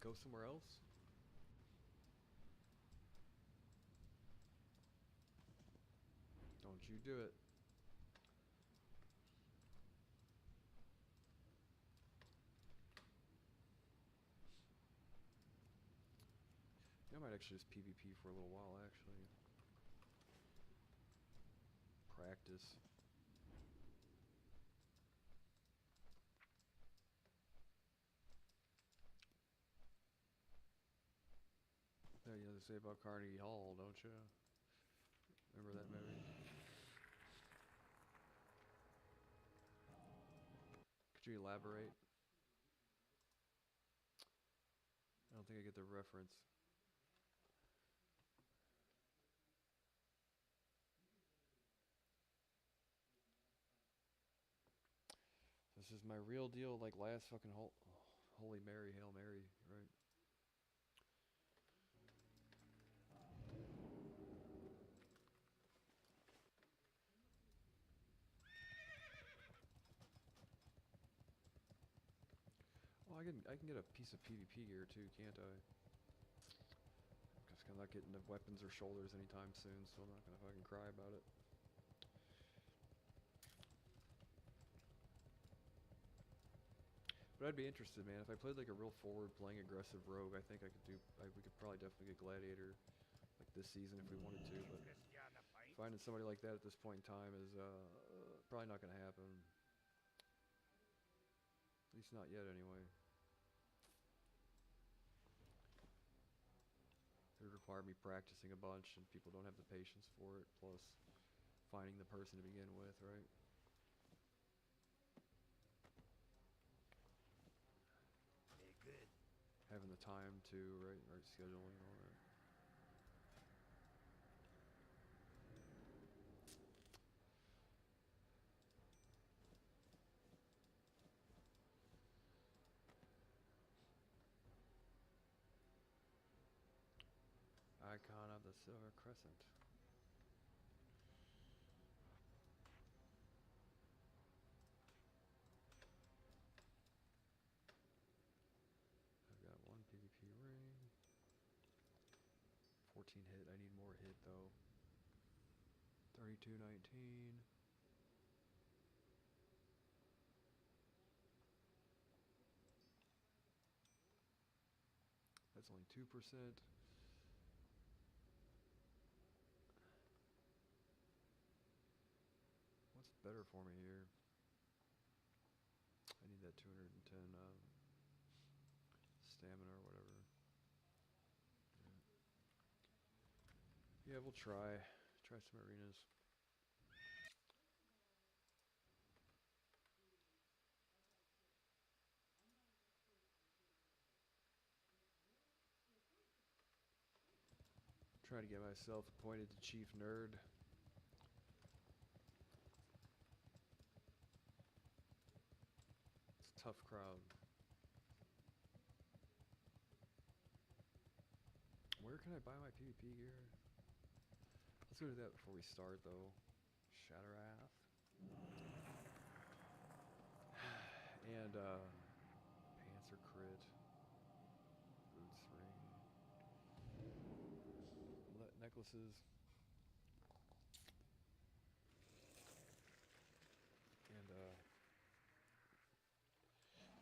go somewhere else? Don't you do it. I might actually just PvP for a little while, actually. Practice. Yeah, you know they say about Carnegie Hall, don't you? Remember that movie? Could you elaborate? I don't think I get the reference. This is my real deal, like last fucking Holy Mary, Hail Mary, right? Well, I can get a piece of PvP gear too, can't I? Because I'm not getting the weapons or shoulders anytime soon, so I'm not gonna fucking cry about it. But I'd be interested, man. If I played like a real forward, playing aggressive rogue, I think I could do. We could probably definitely get gladiator, like this season if we wanted to. But finding somebody like that at this point in time is probably not gonna happen. At least not yet, anyway. It would require me practicing a bunch, and people don't have the patience for it. Plus, finding the person to begin with, right? Having the time to, right scheduling and all that. Icon of the Silver Crescent. I've got one PvP ring. 14 hit. I need more hit though. 3219. That's only 2%. What's better for me here? I need that 210 stamina or whatever. Yeah, we'll try some arenas. Try to get myself appointed to Chief Nerd. It's a tough crowd. Where can I buy my PvP gear? Let's go do that before we start, though. Shatterath. And, Panzer Crit. Boots ring. Necklaces. And,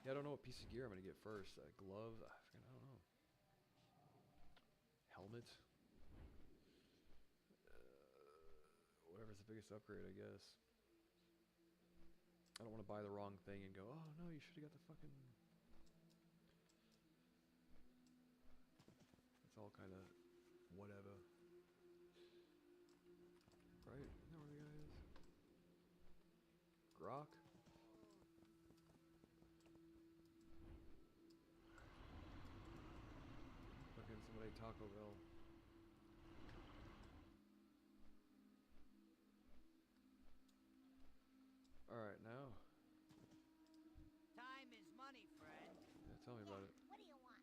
yeah, I don't know what piece of gear I'm gonna get first. Glove? I don't know. Helmet? Whatever's the biggest upgrade, I guess. I don't want to buy the wrong thing and go, oh no, you should have got the fucking... It's all kind of whatever. Right? Isn't that where the guy is? Grok? Fucking somebody ate Taco Bell. Alright, now. Time is money, friend. Yeah, tell me about it. What do you want?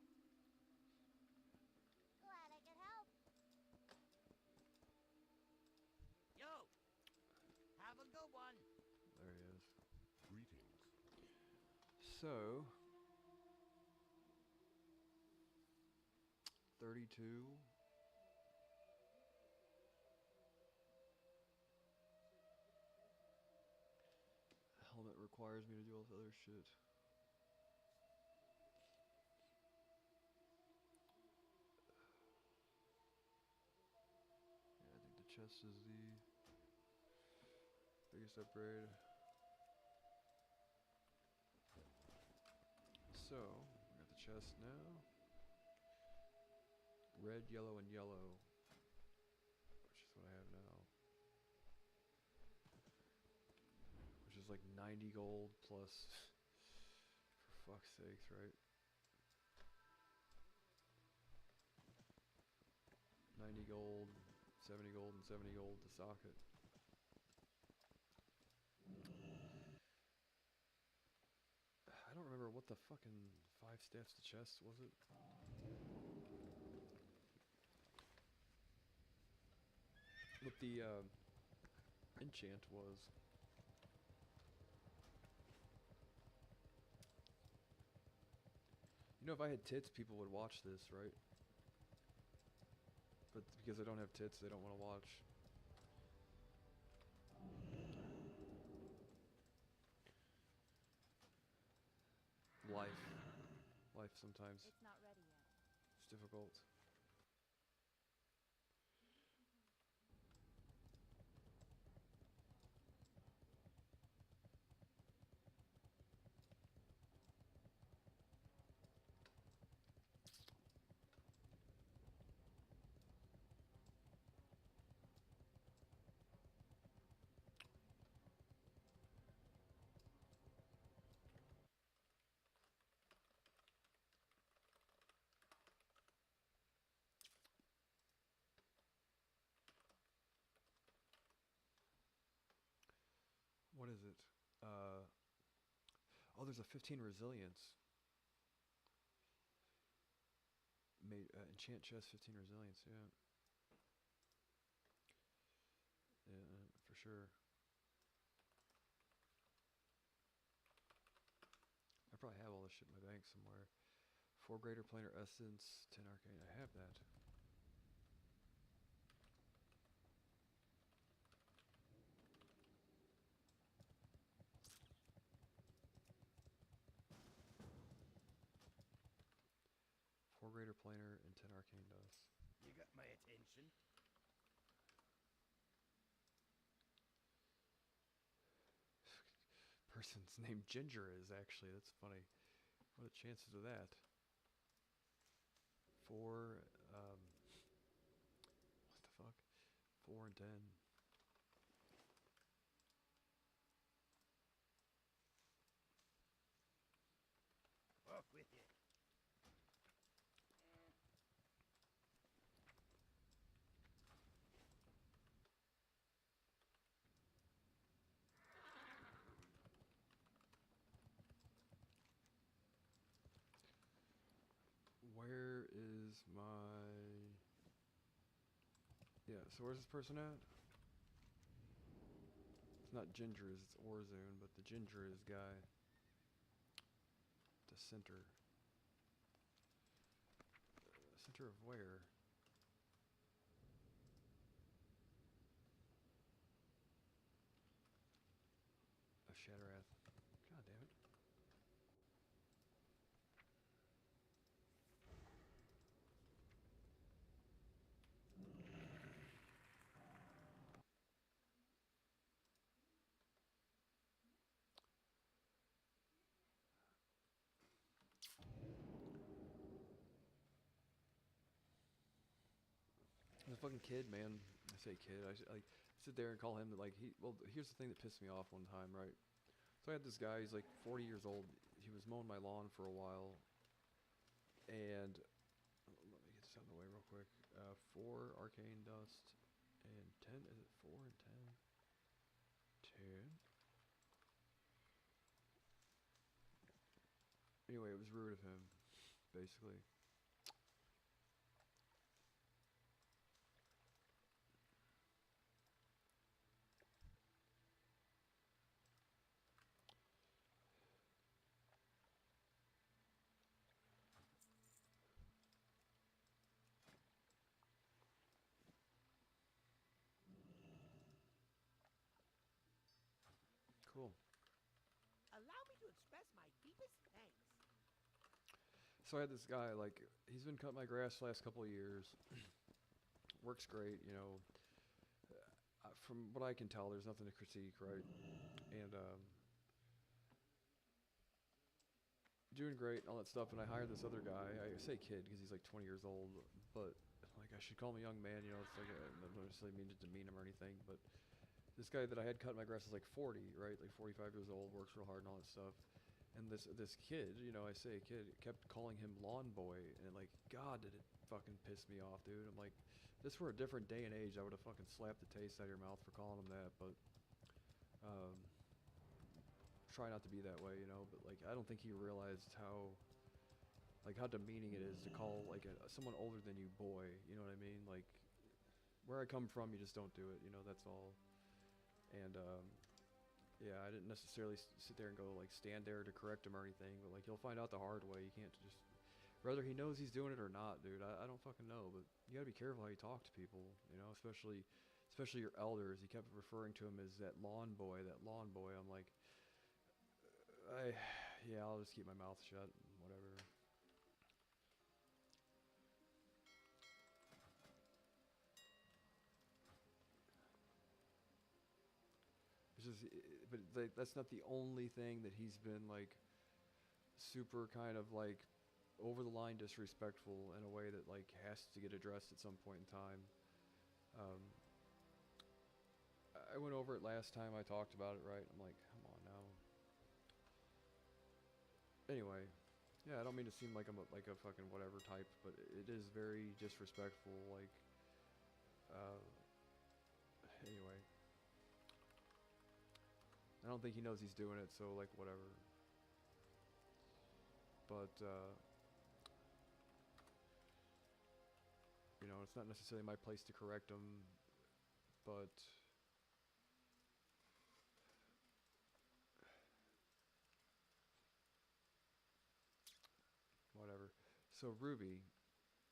Glad I could help. Yo, have a good one. There he is. So 32. Helmet requires me to do all this other shit. Yeah, I think the chest is the biggest upgrade. So, we got the chest now. Red, yellow, and yellow, which is what I have now. Which is like 90 gold plus, for fuck's sakes, right? 90 gold, 70 gold, and 70 gold to socket. I don't remember what the fucking 5 staffs to chest was it? What the enchant was. You know, if I had tits, people would watch this, right? But because I don't have tits, they don't want to watch. Life sometimes. It's not ready yet. It's difficult. What is it? Oh, there's a 15 resilience. Enchant chest 15 resilience, yeah. Yeah, for sure. I probably have all this shit in my bank somewhere. 4 greater planar essence, 10 arcane. I have that. Four greater planar and 10 arcane dust. You got my attention. Person's name Ginger is actually. That's funny. What are the chances of that? 4, what the fuck? 4 and 10. Walk with you. Where is my... Yeah, so where's this person at? It's not Ginger's, it's Orzoon, but the Ginger is guy. The center. Center of where? Of Shatterath. God damn it. This fucking kid, man. I say kid. I sit there and call him like he. Well, here's the thing that pissed me off one time, right? So I had this guy. He's like 40 years old. He was mowing my lawn for a while, and let me get this out of the way real quick. 4 arcane dust and 10. Is it 4 and 10? 10. Anyway, it was rude of him, basically. Cool. Allow me to express my deepest thanks. So I had this guy, like, he's been cutting my grass the last couple of years. Works great, you know. From what I can tell, there's nothing to critique, right? And doing great and all that stuff. And I hired this other guy. I say kid because he's like 20 years old, but like I should call him a young man. You know, it's like I don't necessarily mean to demean him or anything, but this guy that I had cut my grass is like 40, right? Like 45 years old, works real hard and all that stuff. And this kid, you know, I say kid, kept calling him lawn boy, and like, God, did it fucking piss me off, dude. I'm like, if this were a different day and age, I would have fucking slapped the taste out of your mouth for calling him that, but um, try not to be that way, you know. But like, I don't think he realized how demeaning it is to call like someone older than you boy. You know what I mean? Like, where I come from, you just don't do it. You know, that's all. And yeah, I didn't necessarily sit there and go like stand there to correct him or anything, but like you'll find out the hard way. You can't just whether he knows he's doing it or not, dude. I don't fucking know, but you gotta be careful how you talk to people, you know, especially your elders. He kept referring to him as that lawn boy, that lawn boy. I'm like, yeah, I'll just keep my mouth shut, whatever. It's just, but that's not the only thing that he's been like super kind of like over the line disrespectful in a way that like has to get addressed at some point in time. Um, I went over it last time I talked about it, right? I'm like, come on now. Anyway, yeah, I don't mean to seem like I'm like a fucking whatever type, but it is very disrespectful. Like, anyway, I don't think he knows he's doing it, so like whatever. But you know, it's not necessarily my place to correct him, but whatever. So Ruby,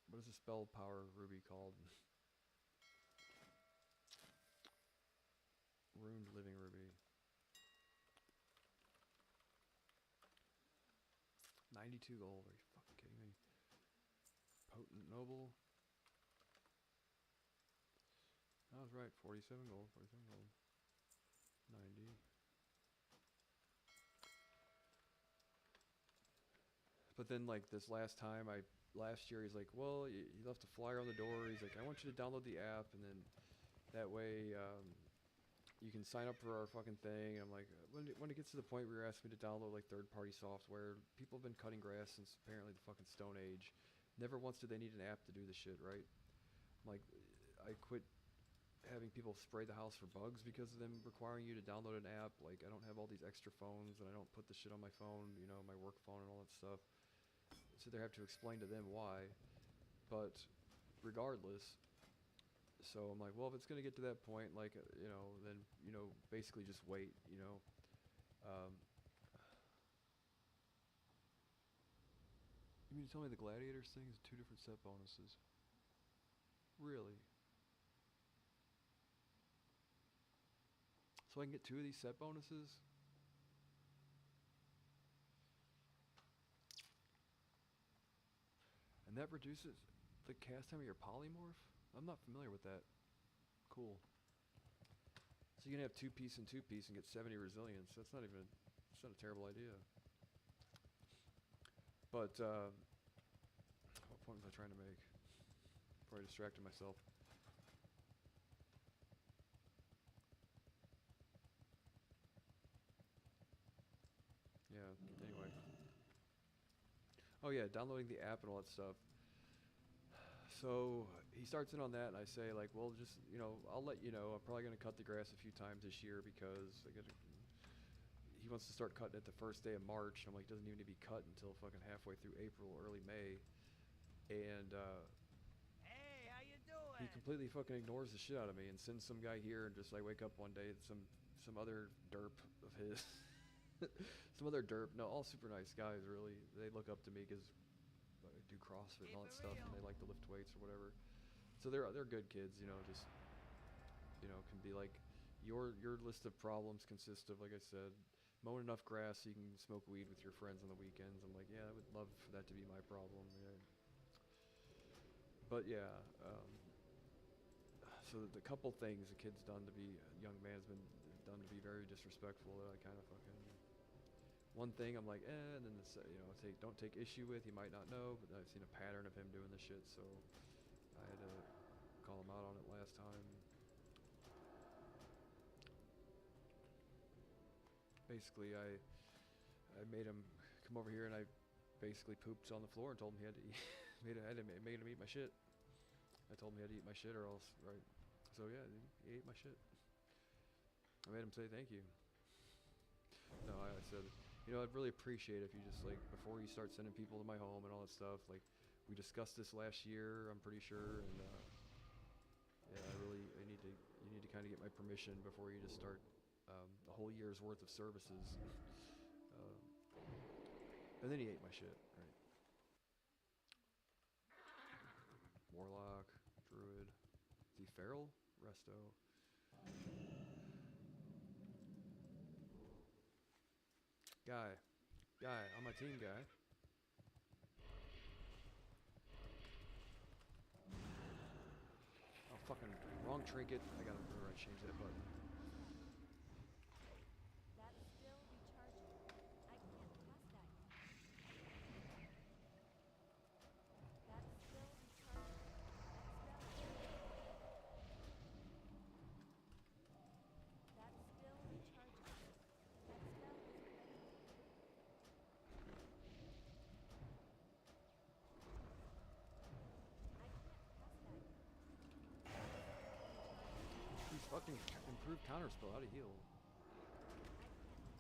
what is the spell power Ruby called? Ruined Living Ruby. 92 gold. Are you fucking kidding me? Potent Noble. I was right. 47 gold. 47 gold. 90. But then, like, this last year, he's like, well, he left a flyer on the door. He's like, I want you to download the app, and then that way, you can sign up for our fucking thing. And I'm like, when it gets to the point where you're asking me to download, like, third-party software, people have been cutting grass since apparently the fucking Stone Age. Never once did they need an app to do the shit, right? I'm like, I quit having people spray the house for bugs because of them requiring you to download an app. Like, I don't have all these extra phones, and I don't put the shit on my phone, you know, my work phone and all that stuff. So they have to explain to them why. But regardless, so I'm like, well, if it's going to get to that point, like, you know, then, you know, basically just wait, you know. You mean to tell me the Gladiators thing is 2 different set bonuses? Really? So I can get 2 of these set bonuses? And that reduces the cast time of your polymorph? I'm not familiar with that. Cool. So you can have 2-piece and 2-piece and get 70 resilience. That's not a terrible idea. But, what point was I trying to make? Before I distracted myself. Yeah, anyway. Oh yeah, downloading the app and all that stuff. So he starts in on that, and I say like, well, just, you know, I'll let you know. I'm probably gonna cut the grass a few times this year because he wants to start cutting it the first day of March. I'm like, it doesn't even need to be cut until fucking halfway through April, early May, and Hey, how you he doing? completely fucking ignores the shit out of me and sends some guy here, and just I wake up one day, some other derp of his, some other derp. No, all super nice guys, really. They look up to me because I do CrossFit and all that stuff, and they like to lift weights or whatever. So they're good kids, you know. Just, you know, can be like, your list of problems consists of, like I said, mowing enough grass so you can smoke weed with your friends on the weekends. I'm like, yeah, I would love for that to be my problem. Yeah. But yeah, so the couple things the kid's done to be a young man's been done to be very disrespectful that I kind of fucking one thing I'm like and then this, don't take issue with. You might not know, but I've seen a pattern of him doing this shit, so I had to call him out on it last time. Basically, I made him come over here and I basically pooped on the floor and told him he had to eat. made him eat my shit. I told him he had to eat my shit or else, right? So yeah, he ate my shit. I made him say thank you. No, I said, I'd really appreciate if you just like before you start sending people to my home and all that stuff. Like, we discussed this last year, I'm pretty sure, and yeah, you need to kind of get my permission before you just start a whole year's worth of services. uh, and then he ate my shit, right? Warlock, Druid, is he feral? Resto. Guy, on my team, guy. Oh, fucking wrong trinket. I gotta remember I changed that button. That's still recharging. I can't pass that yet. That's still recharging. That spell That's still recharging. That spell isn't ready yet. I can't pass that yet. That's still recharging. He's fucking improved counterspell. How to heal? I can't pass that yet.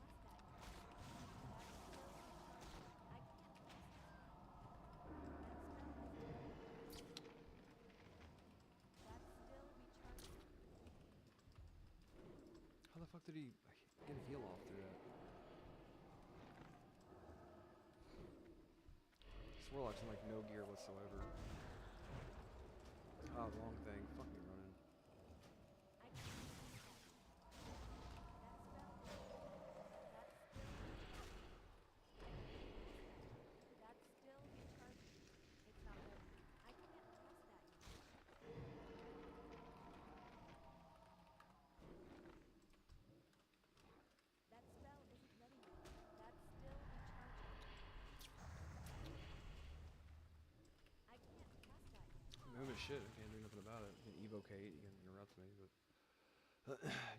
That's still recharging. I can't pass that yet. That spell isn't ready yet. That's still recharging. How the fuck did he get a heal off through that? This Warlock's in like no gear whatsoever. Ah, wrong thing. Fuck me running. I can't pass that yet. That spell isn't ready yet. That's still recharging. I can't pass that yet. That's still recharging. It's not ready. I can't pass that yet. That spell isn't ready yet. That's still recharging. I can't pass that yet. Move his shit. I can't do nothing about it. You can evocate. You can interrupt me, but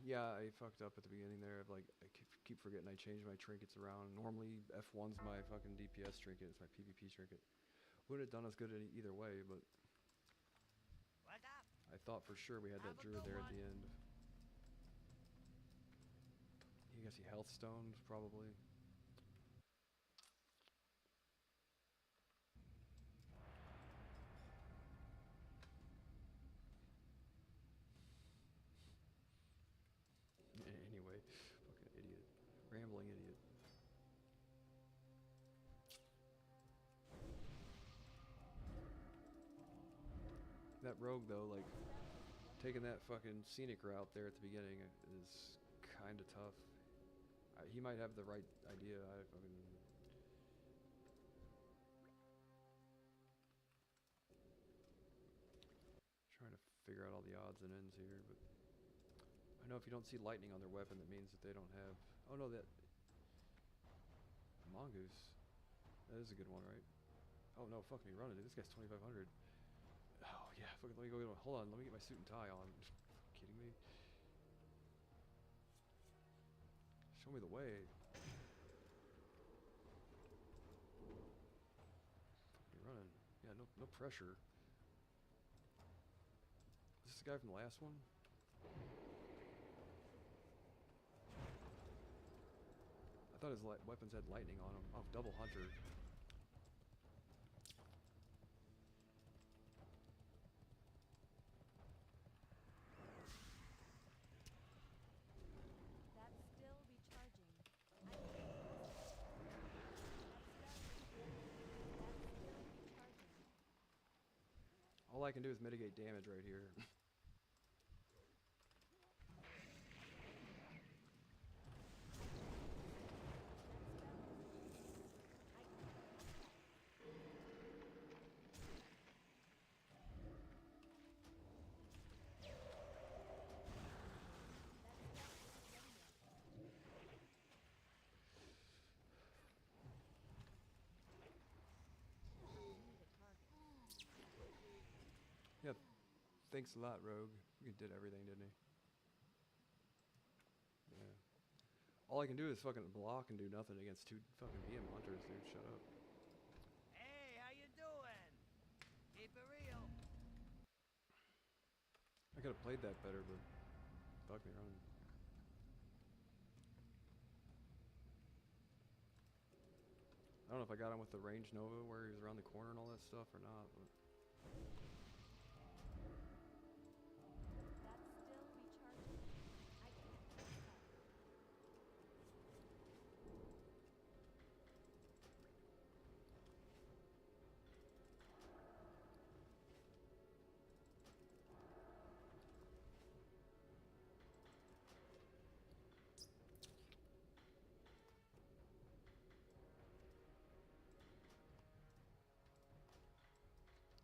yeah, I fucked up at the beginning there. Of like, I keep forgetting I changed my trinkets around. Normally, F1's my fucking DPS trinket. It's my PvP trinket. Wouldn't have done as good either way, but What's up? I thought for sure we had that Have a druid good there at one. the end. You guys see health stones probably. Anyway, fucking idiot, rambling idiot. That rogue though, like That spell isn't ready taking yet. that fucking scenic route there at the beginning is kind of tough. He might have the right idea. I fucking trying to figure out all the odds and ends here, but I know if you don't see lightning on their weapon, that means that they don't have. Oh no, that mongoose. That is a good one, right? Oh no, fuck me running, dude. This guy's 2,500. Oh yeah, fucking let me go get one. Hold on, let me get my suit and tie on. Kidding me? Show me the way. Fuck me running. Yeah, no pressure. Is this the guy from the last one? I thought his weapons had lightning on them. Oh, double hunter. That's still recharging. I can't pass that yet. That spell isn't ready yet. That's still recharging. All I can do is mitigate damage right here. Yeah, thanks a lot, Rogue. He did everything, didn't he? Yeah. All I can do is fucking block and do nothing against two fucking BM hunters, dude. Shut up. Hey, how you doing? Keep it real. I could have played that better, but fuck me running. I don't know if I got him with the range Nova where he was around the corner and all that stuff or not, but That's still recharging. I can't trust that.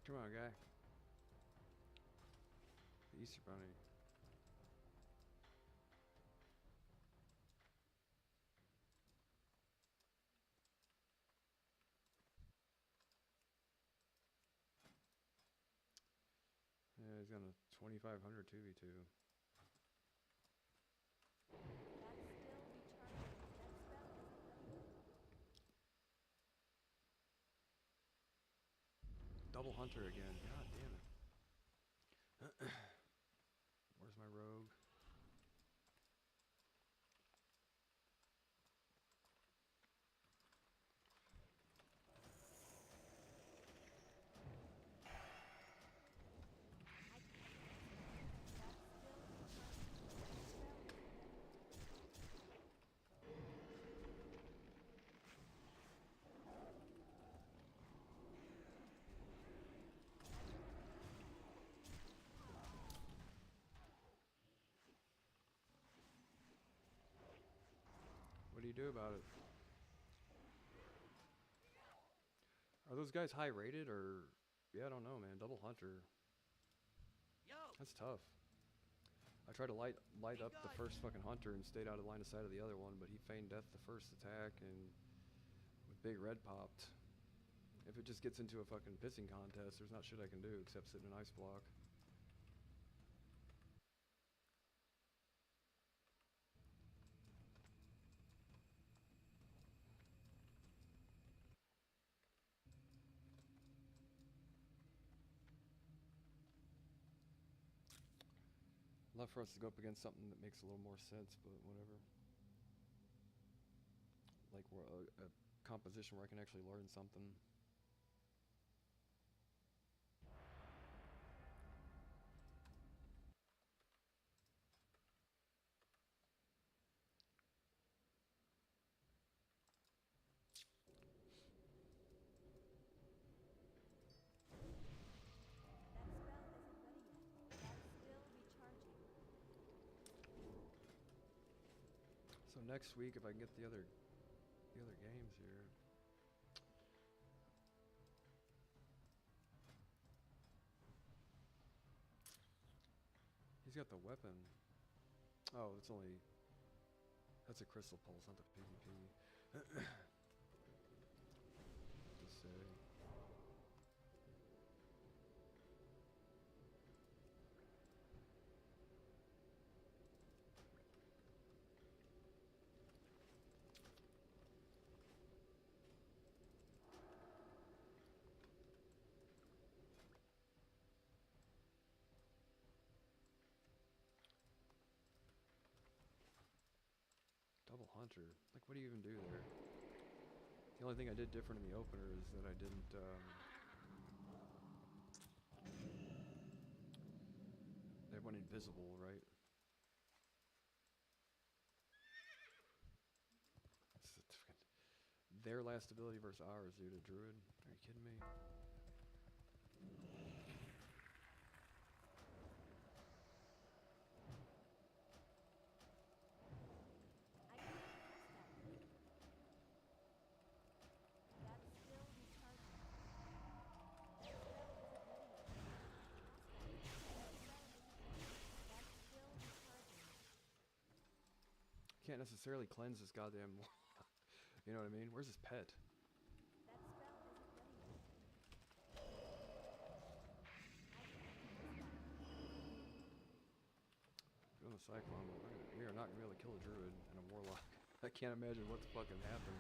come on, guy. The Easter Bunny. Yeah, he's got a 2500 2v2. That's still recharging. That spell isn't ready yet. Double Hunter again. God damn it. Where's my rogue? I can't trust that. That's still recharging. That spell isn't ready yet. What do you do about it? Are those guys high rated or? Yeah, I don't know, man. Double Hunter. Yo, That's tough. I tried to light up the first fucking hunter and stayed out of line of sight of the other one, but he feigned death the first attack and with Big Red popped. If it just gets into a fucking pissing contest, there's not shit I can do except sit in an ice block. Love for us to go up against something that makes a little more sense, but whatever. Like a composition where I can actually learn something. That spell isn't ready yet. That's still recharging. So next week, if I can get the other games here. He's got the weapon. Oh, that's a crystal pulse, not the PvP. To say. Double Hunter. Like, what do you even do there? The only thing I did different in the opener is that I didn't. They went invisible, right? Their last ability versus ours, dude. A druid? Are you kidding me? I can't trust that. That's still recharging. That spell isn't ready yet. Toss that. That spell isn't ready yet. That's still recharging. Can't necessarily cleanse this goddamn. You know what I mean? Where's his pet? That spell isn't ready yet. I can't trust a cyclone, but we are not gonna be able to kill a druid and a warlock. I can't imagine what's fucking happened.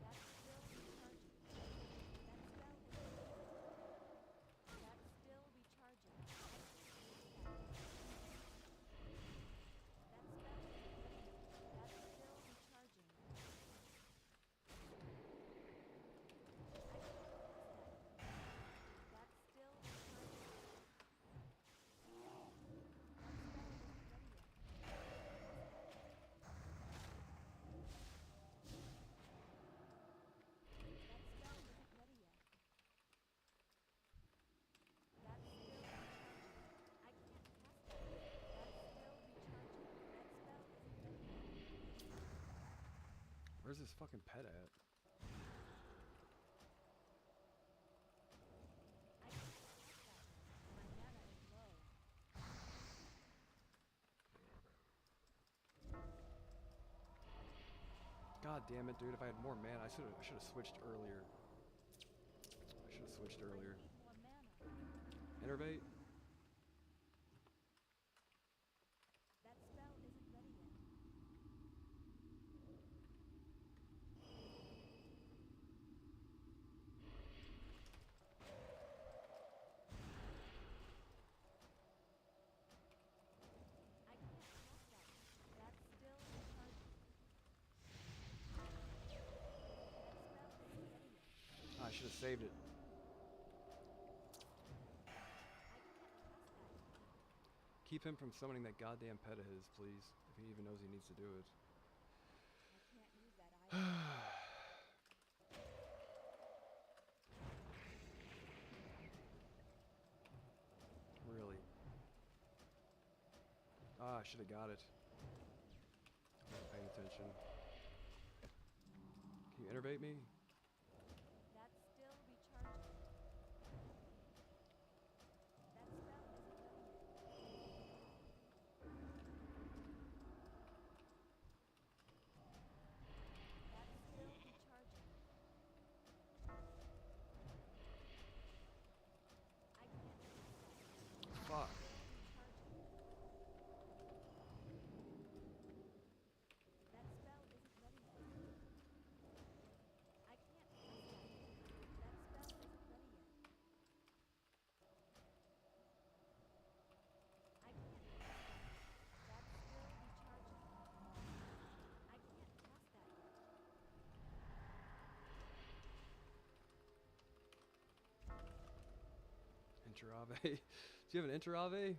That's still recharging. That spell is ready. That's still recharging. I can't cast that yet. That spell isn't ready yet. That's still recharging. I can't cast that yet. That's still recharging. That spell isn't ready yet. I can't cast that yet. That spell isn't ready yet. That's still recharging. I can't cast that yet. That's still recharging. That spell isn't ready yet. Where's this fucking pet at? I can't cast that yet. My mana is low. God damn it, dude! If I had more mana, I should have switched earlier. I should have switched I earlier. need more mana. Innervate. That spell isn't ready yet. I can't cast that yet. That's still recharging. That spell isn't ready yet. Ah, I should have saved it. I can't cast that yet. Keep him from summoning that goddamn pet of his, please. If he even knows he needs to do it. I can't use that either. Really? Ah, I should have got it. Wasn't paying attention. Can you innervate me? That's still recharging. That spell isn't ready yet. That's still recharging. I can't cast that yet. That's Fuck. still recharging. That spell isn't ready yet. I can't cast that yet. That spell isn't ready yet. I can't cast that yet. That's still recharging. I can't cast that yet. Interave. Do you have an Interave?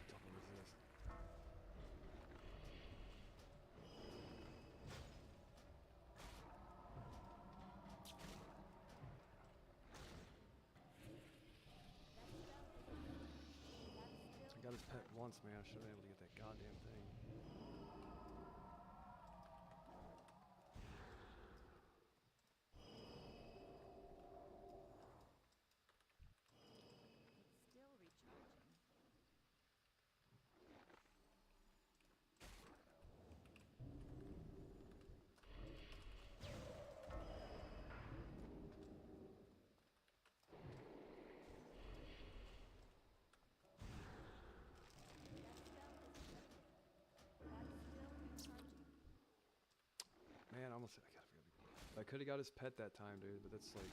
Double resist. That spell isn't ready yet. That's still I got his pet recharging. once, man. I should have been able to get that goddamn thing. It's still recharging. That spell isn't ready yet. That's still recharging. Man, almost. I gotta forget. I could have got his pet that time, dude, but that's like.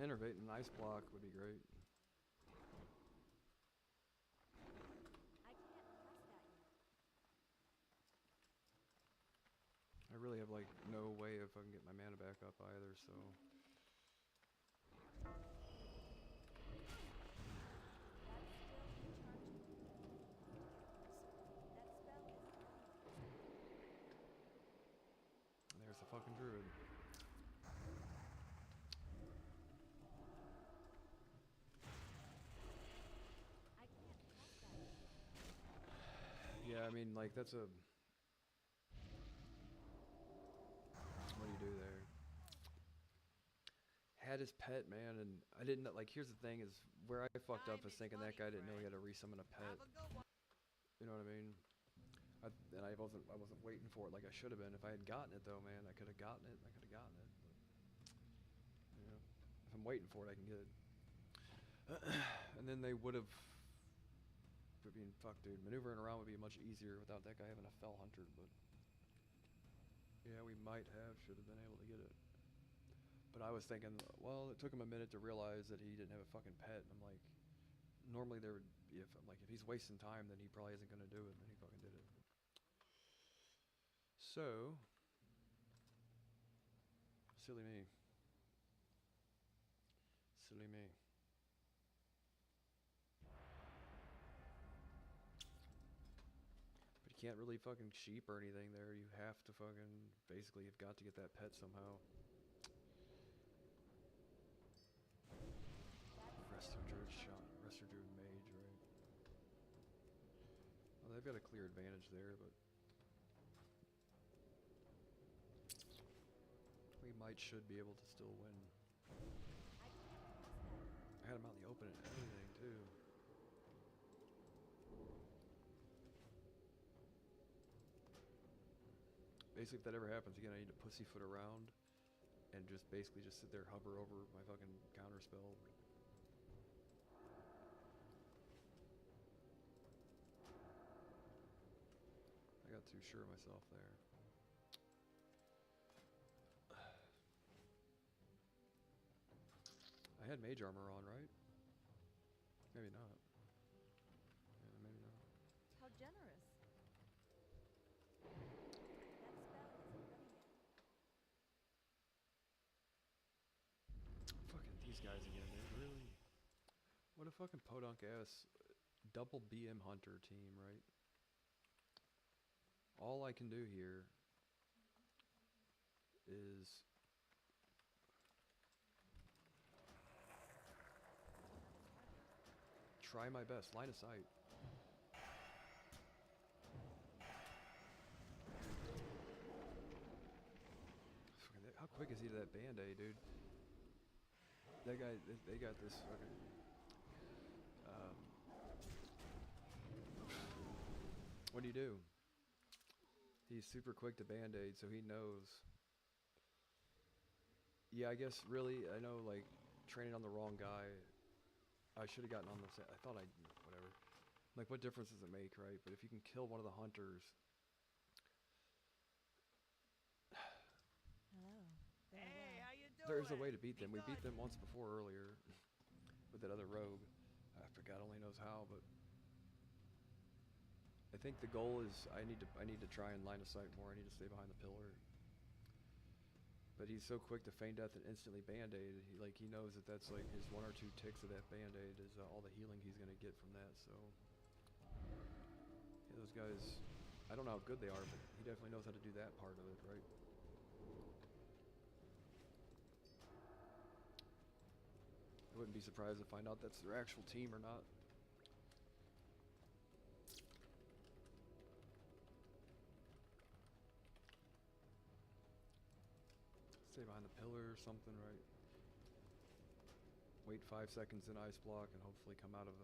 Innervate and ice block would be great. I can't cast that yet. I really have like no way of fucking getting my mana back up either, so. That's still recharging. That spell isn't ready yet. And there's the fucking druid. I can't cast that yet. Yeah, I mean, like, that's a. had his pet, man, and I didn't know, like, here's the thing is where I fucked up Time is is thinking that money, guy didn't know he friend. had to resummon a pet. Have a good one. You know what I mean? And I wasn't waiting for it like I should have been. If I had gotten it though, man, I could have gotten it. I could have gotten it. But, you know, if I'm waiting for it, I can get it. And then they would have. I mean, fuck, dude. Maneuvering around would be much easier without that guy having a fell hunter. But yeah, we might have should have been able to get it. But I was thinking, well, it took him a minute to realize that he didn't have a fucking pet. And I'm like, normally there would be if I'm like if he's wasting time, then he probably isn't gonna do it. And then he fucking did it. So, silly me. Silly me. But you can't really fucking sheep or anything there. You have to fucking basically you've got to get that pet somehow. Resto Druid shot. Resto Druid mage, right? Well, they've got a clear advantage there, but we should be able to still win. I had him out in the open and everything too. Basically, if that ever happens again, I need to pussyfoot around and just basically just sit there, hover over my fucking counter spell. I got too sure of myself there. I had mage armor on, right? Maybe not. Yeah, maybe not. How generous. That spell isn't ready yet. Fucking these guys again, dude. Really? What a fucking podunk ass double BM hunter team, right? All I can do here is try my best. Line of sight. How quick is he to that band-aid, dude? That guy, they got this fucking... what do you do? He's super quick to band-aid, so he knows. Yeah, I guess really, I know, like, training on the wrong guy, I should have gotten on the... I thought whatever. Like, what difference does it make, right? But if you can kill one of the hunters... Hello. Hey, how you doing? There's a way to beat Be them. We beat good. them once before earlier with that other rogue. I forgot only knows how, but I think the goal is I need to try and line of sight more. I need to stay behind the pillar. But he's so quick to feign death and instantly band-aid. He knows that that's like his one or two ticks of that band-aid is all the healing he's gonna get from that. So yeah, those guys, I don't know how good they are, but he definitely knows how to do that part of it, right? I wouldn't be surprised to find out that's their actual team or not. Stay behind the pillar or something, right? Wait 5 seconds in ice block and hopefully come out of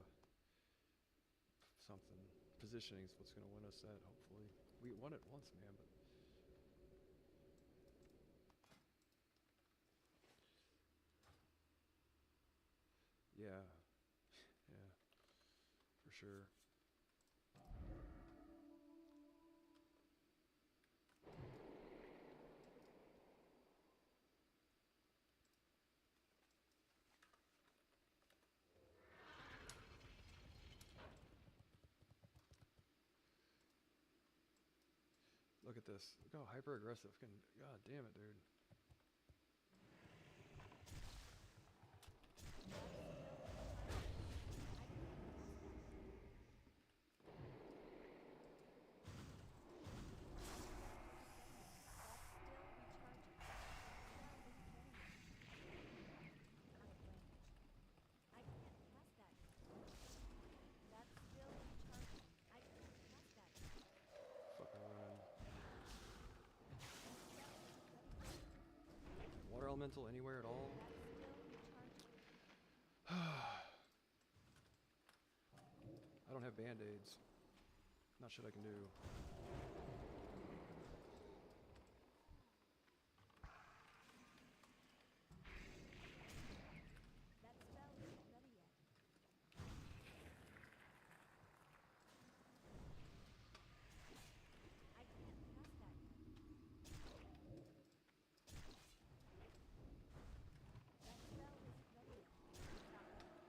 something. Positioning is what's going to win us that, hopefully. We won it once, man, but... Yeah. Yeah. For sure. Look at this. Look how hyper aggressive. God damn it, dude. Fucking run. Water elemental anywhere at all? band-aids. Not shit I can do. That spell isn't ready yet. I can't cast that yet. That spell isn't ready yet. It's not ready.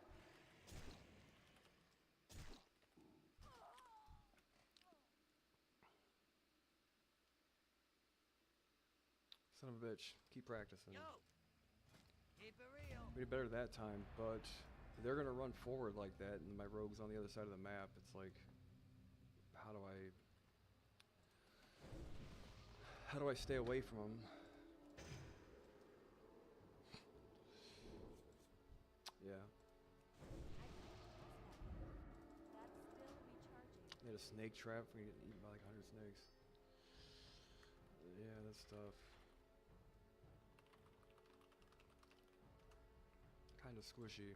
Son of a bitch. Keep practicing. Yo! Keep it real. We did better that time, but they're gonna run forward like that, and my rogue's on the other side of the map. It's like, how do I stay away from them? Yeah, I can't cast that yet. That's still recharging. they had a snake trap. We get eaten by like 100 snakes. Yeah, that's tough. Kind of squishy.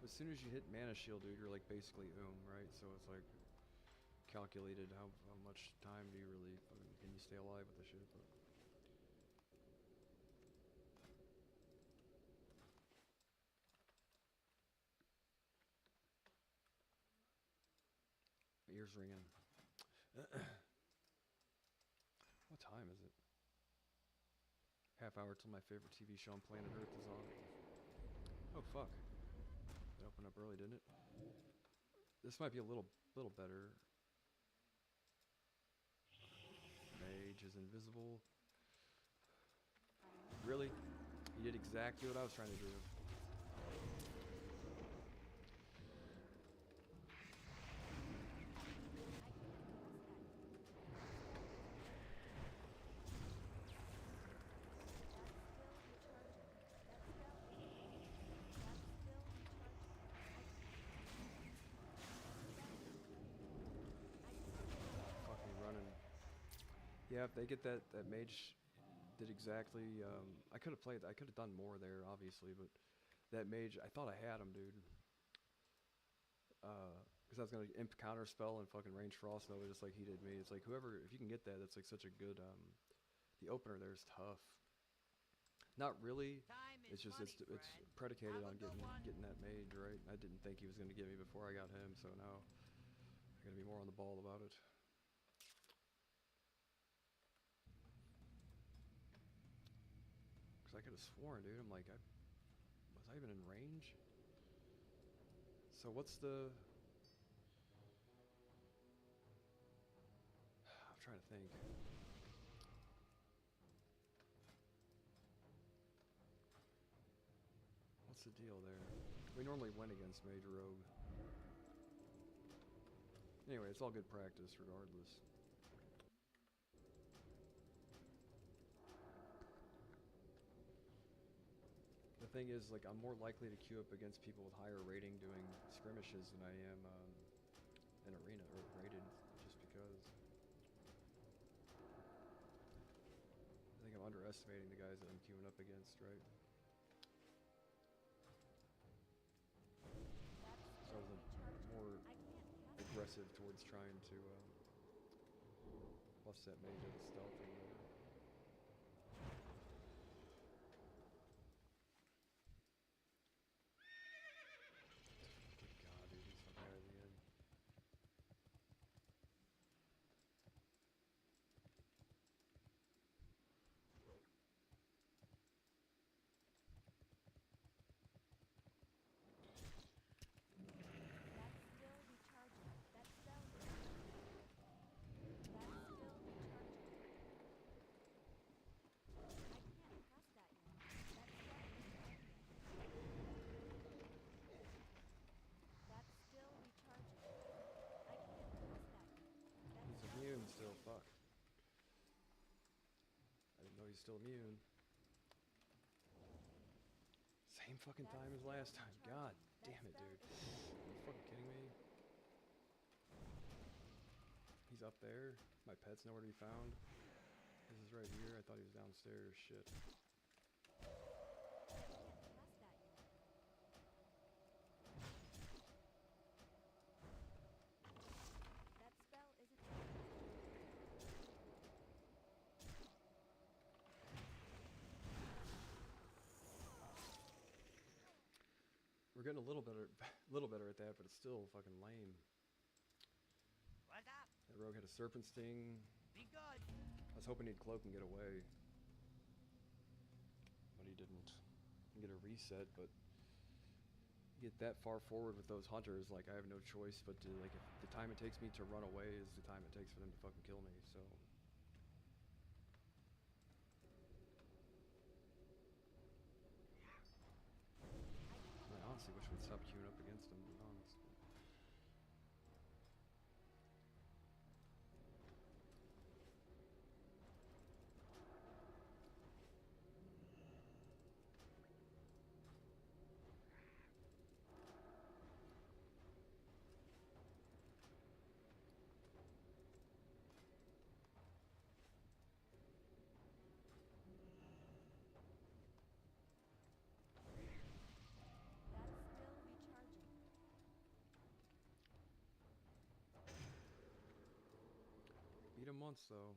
As soon as you hit mana shield, dude, you're like basically right? So it's like calculated how much time do you really can you stay alive with the shit? But my ears ringing. What time is it? Half hour till my favorite TV show on planet Earth is on. Oh fuck! It opened up early, didn't it? This might be a little better. Mage is invisible. Really? You did exactly what I was trying to do. Fucking running. Yeah, if they get that mage did exactly. I could have played. I could have done more there, obviously, but that mage, I thought I had him, dude. Because I was gonna imp counter spell and fucking range frost nova just like he did me. It's like whoever, if you can get that, that's like such a good. The opener there is tough. Not really. It's just it's predicated on getting that mage right. I didn't think he was gonna get me before I got him, so now I gotta be more on the ball about it. Cause I could have sworn, dude. I'm like, was I even in range? So what's the? I'm trying to think. What's the deal there? We normally win against Mage Rogue. Anyway, it's all good practice regardless. The thing is, like, I'm more likely to queue up against people with higher rating doing skirmishes than I am in arena or rated, just because. I think I'm underestimating the guys that I'm queuing up against, right? So I was more aggressive towards trying to bust that mage out of stealth or whatever. Good God, dude, he's fucking out of the end. That's still recharging. That spell is recharging. That's still recharging. I can't cast that yet. That spell isn't ready yet. That's still recharging. I can't cast that yet. That He's spell immune isn't still, ready fuck. yet. I didn't know he's still immune. Same fucking That's time as still last time. God recharging. damn it, That dude. spell isn't ready Are you yet. fucking kidding me? He's he's up there. My pet's nowhere to be found. This is right here. I thought he was downstairs. Shit. I can't cast that yet. That spell isn't We're getting a little better, little better at that, but it's still fucking lame. What's up? That rogue had a serpent sting. Be good. I was hoping he'd cloak and get away, but he didn't. Get a reset, but get that far forward with those hunters, like I have no choice but to, like, if the time it takes me to run away is the time it takes for them to fucking kill me. So I honestly wish we'd stop queuing up against them, to be honest. That's still recharging. Beat him once though.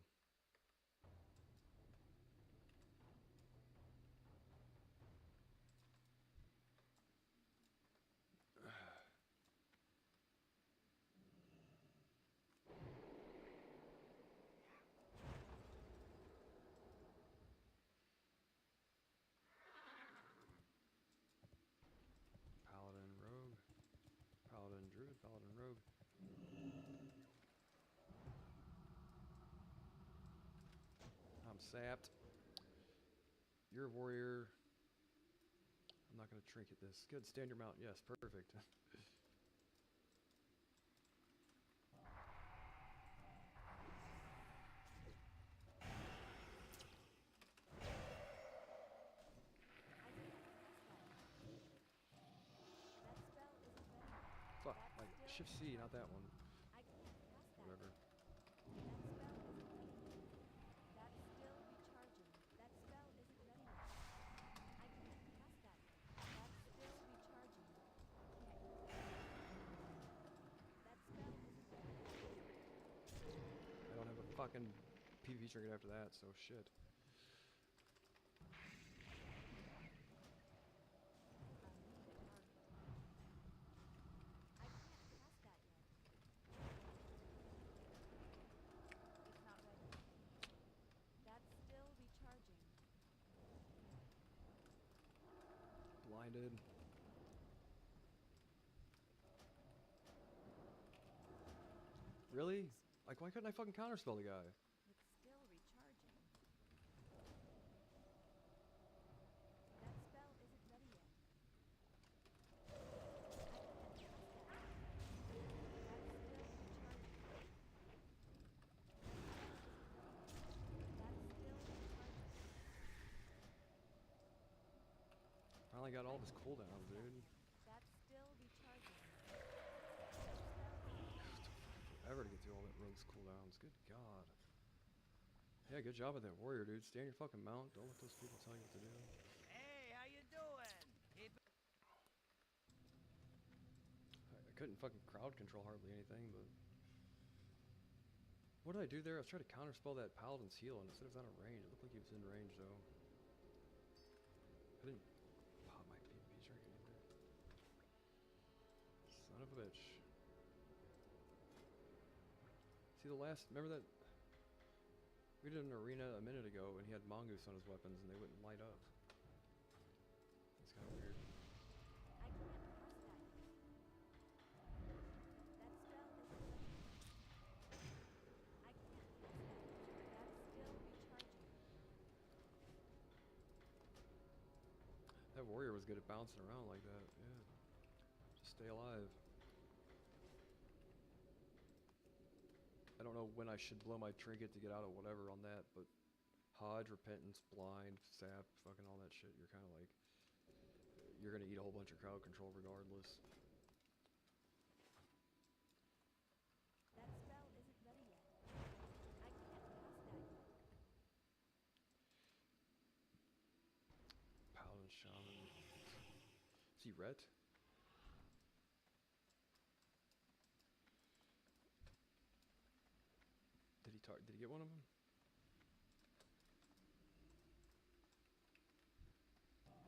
Paladin, rogue. Paladin, druid, paladin, rogue. I'm sapped. You're a warrior. I'm not gonna trinket this. Good, stand your mount. Yes, perfect. I can't cast that yet. That spell isn't ready yet. Fuck, That's like still shift C, not that recharging. one. I can't cast that Whatever. yet. That spell isn't ready yet. That's still recharging. That spell isn't ready yet. I can't cast that yet. That's still recharging. That spell isn't ready yet. I don't have a fucking PvP trinket after that, so shit. A new target. I can't cast that yet. It's not ready. That's still recharging. Blinded. Really? Like, why couldn't I fucking counterspell the guy? It's still recharging. That spell isn't ready yet. I can't cast that yet. That's still recharging. That spell isn't ready yet. That's still recharging. Finally got all of his I can't cooldowns, cast that dude. yet. That's still recharging. That spell isn't ready yet. Forever to get through all that rogue's cooldowns. Good god. Yeah, good job with that warrior, dude. Stand your fucking mount. Don't let those people tell you what to do. Hey, how you doing? Keep I couldn't fucking crowd control hardly anything, but... What did I do there? I was trying to counterspell that paladin's heal, and instead of out of range, it looked like he was in range, though. I didn't pop my PvP trinket either. Son of a bitch. See the last... Remember that... We did an arena a minute ago, and he had mongoose on his weapons, and they wouldn't light up. It's kind of weird. I can't cast that yet. That spell isn't ready yet. I can't cast that yet. That's still recharging. That warrior was good at bouncing around like that, yeah. Just stay alive. I don't know when I should blow my trinket to get out of whatever on that, but Hodge, Repentance, Blind, Sap, fucking all that shit, you're kind of like, you're gonna eat a whole bunch of crowd control regardless. That spell isn't ready yet. he ret? Did he get one of them?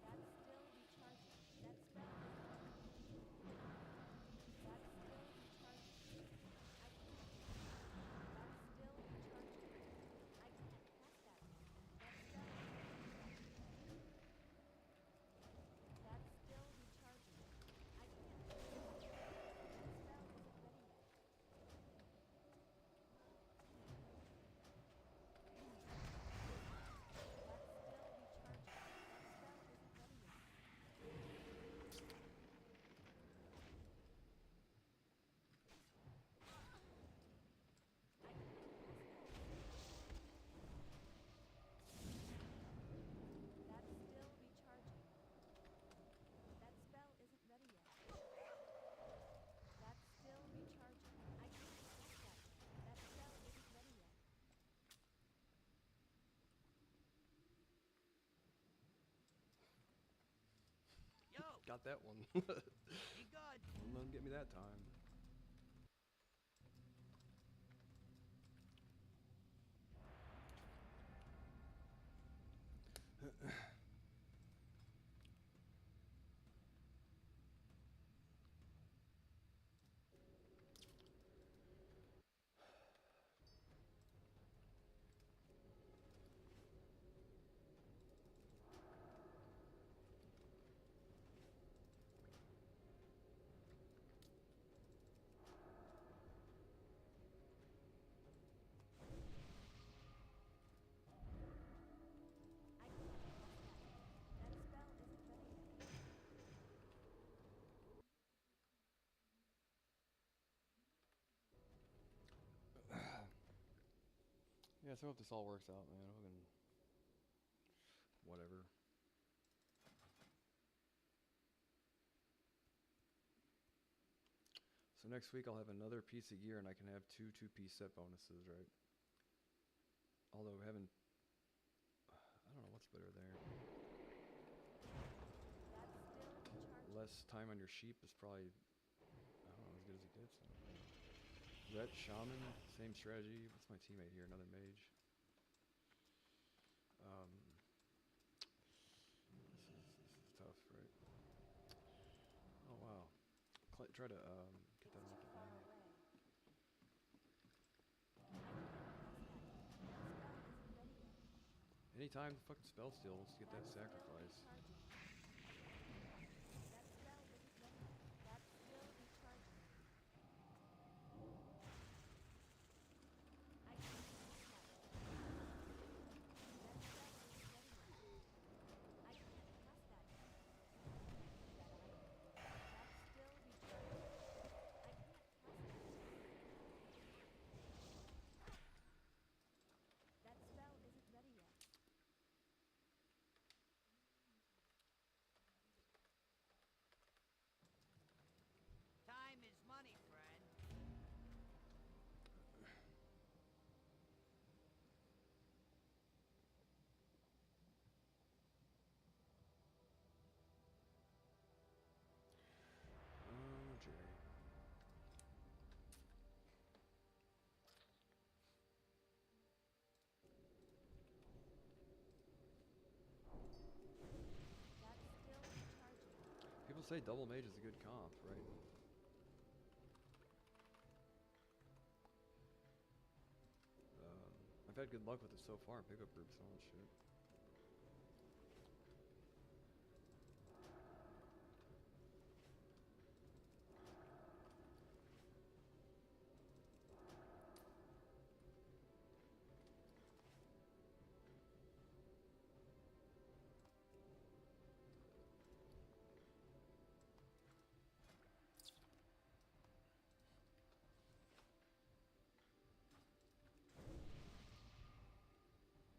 That's still recharging. That spell isn't ready yet. That's still recharging. I can't cast that. That's still recharging. I can't cast that yet. That spell isn't ready yet. That's still recharging. I can't cast that yet. That spell isn't ready yet. That's still recharging. That spell isn't ready yet. I can't cast that yet. That's still recharging. That spell isn't ready yet. That's still recharging. I can't cast that yet. That spell isn't ready yet. Yo, Got that one. be good. Wouldn't let him get me that time. I can't cast that yet. That spell isn't ready yet. Yeah, so I hope this all works out, man. Fucking whatever. So next week I'll have another piece of gear and I can have two two-piece set bonuses, right? Although having, I don't know what's better there. That's still recharging. Less time on your sheep is probably, I don't know, as good as it gets. Ret, Shaman, same strategy. What's my teammate here? Another mage. This is tough, right? Oh wow. Try to get that He's off too the far thing. away. I can't cast that yet. That spell isn't ready yet. Anytime the fucking spell steal wants to get that That's still sacrifice. recharging. That spell isn't ready yet. That's still recharging. I can't cast that yet. That spell isn't ready yet. I can't cast that yet. That's still recharging. I can't cast that yet. That spell isn't ready yet. Time is money, friend. Oh, Jerry. That's still recharging. People say double mage is a good comp, right? I've had good luck with it so far in pickup groups and all that shit.